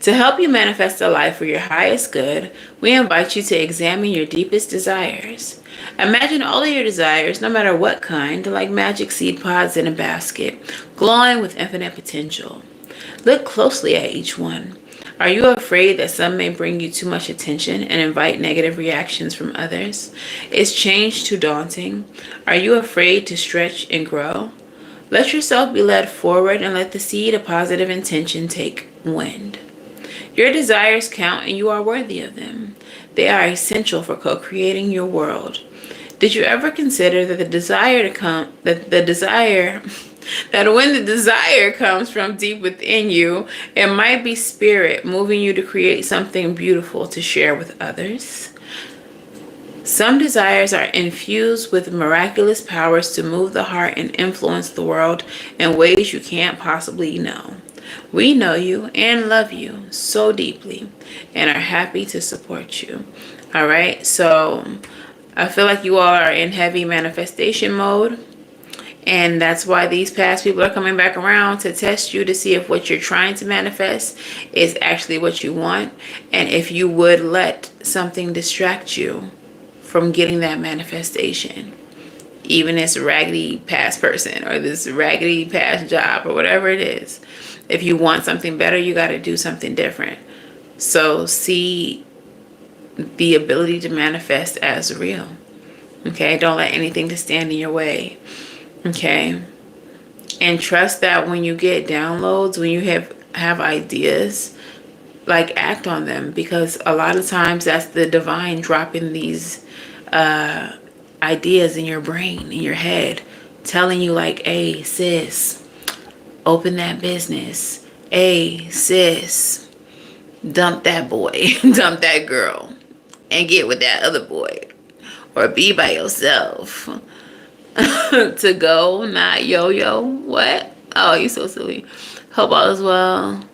to help you manifest a life for your highest good, we invite you to examine your deepest desires. Imagine all of your desires, no matter what kind, like magic seed pods in a basket, glowing with infinite potential. Look closely at each one. Are you afraid that some may bring you too much attention and invite negative reactions from others? Is change too daunting? Are you afraid to stretch and grow? Let yourself be led forward and let the seed of positive intention take wind. Your desires count and you are worthy of them. They are essential for co-creating your world. Did you ever consider that when the desire comes from deep within you, it might be Spirit moving you to create something beautiful to share with others? Some desires are infused with miraculous powers to move the heart and influence the world in ways you can't possibly know. We know you and love you so deeply and are happy to support you. All right, so I feel like you all are in heavy manifestation mode. And that's why these past people are coming back around to test you to see if what you're trying to manifest is actually what you want. And if you would let something distract you from getting that manifestation. Even this raggedy past person or this raggedy past job or whatever it is. If you want something better, you got to do something different. So see the ability to manifest as real. Okay, don't let anything to stand in your way. Okay, and trust that when you get downloads, when you have ideas, like act on them, because a lot of times that's the divine dropping these ideas in your brain, in your head, telling you like, hey sis, open that business. Hey sis, dump that boy, dump that girl, and get with that other boy, or be by yourself. To go, not yo-yo. What? Oh, you so silly. Hope all is well.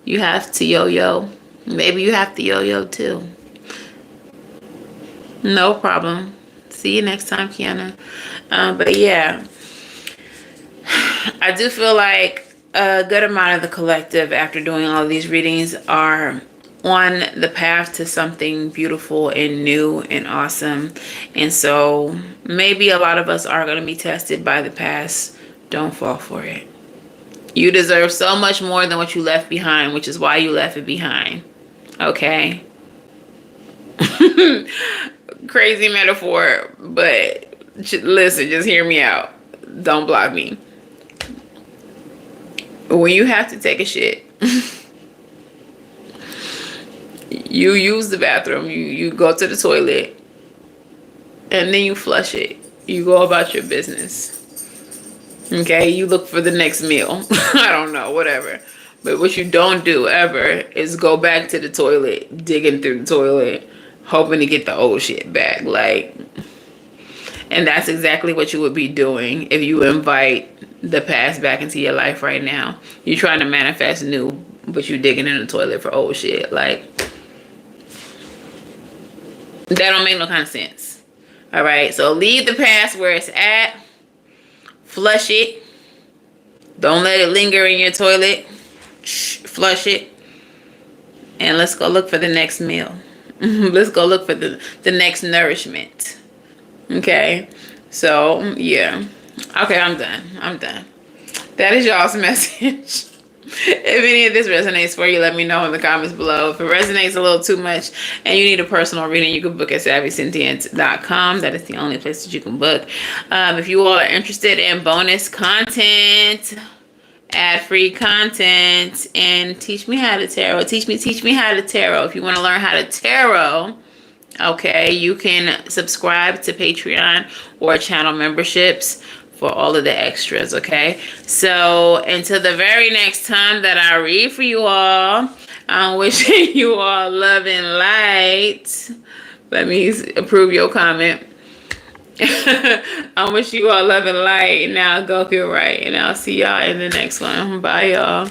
You have to yo-yo. Maybe you have to yo-yo too. No problem. See you next time, Kiana. But yeah, I do feel like a good amount of the collective, after doing all these readings, are on the path to something beautiful and new and awesome. And so maybe a lot of us are going to be tested by the past. Don't fall for it. You deserve so much more than what you left behind, which is why you left it behind. Okay? Crazy metaphor, but listen, just hear me out. Don't block me. When you have to take a shit, you use the bathroom, you go to the toilet, and then you flush it. You go about your business. Okay, you look for the next meal. I don't know, whatever. But what you don't do ever is go back to the toilet, digging through the toilet, hoping to get the old shit back. Like, and that's exactly what you would be doing if you invite the past back into your life right now. You're trying to manifest new, but you digging in the toilet for old shit. Like, that don't make no kind of sense. All right, so leave the past where it's at. Flush it. Don't let it linger in your toilet. Flush it. And let's go look for the next meal. Let's go look for the next nourishment. Okay, so yeah. Okay, I'm done. That is y'all's message. If any of this resonates for you, let me know in the comments below. If it resonates a little too much and you need a personal reading, you can book at SavySentience.com. That is the only place that you can book. If you all are interested in bonus content, ad-free content, and teach me how to tarot, teach me how to tarot. If you want to learn how to tarot, okay, you can subscribe to Patreon or channel memberships for all of the extras, okay? So until the very next time that I read for you all, I'm wishing you all love and light. Let me approve your comment. I wish you all love and light. Now go get right, and I'll see y'all in the next one. Bye, y'all.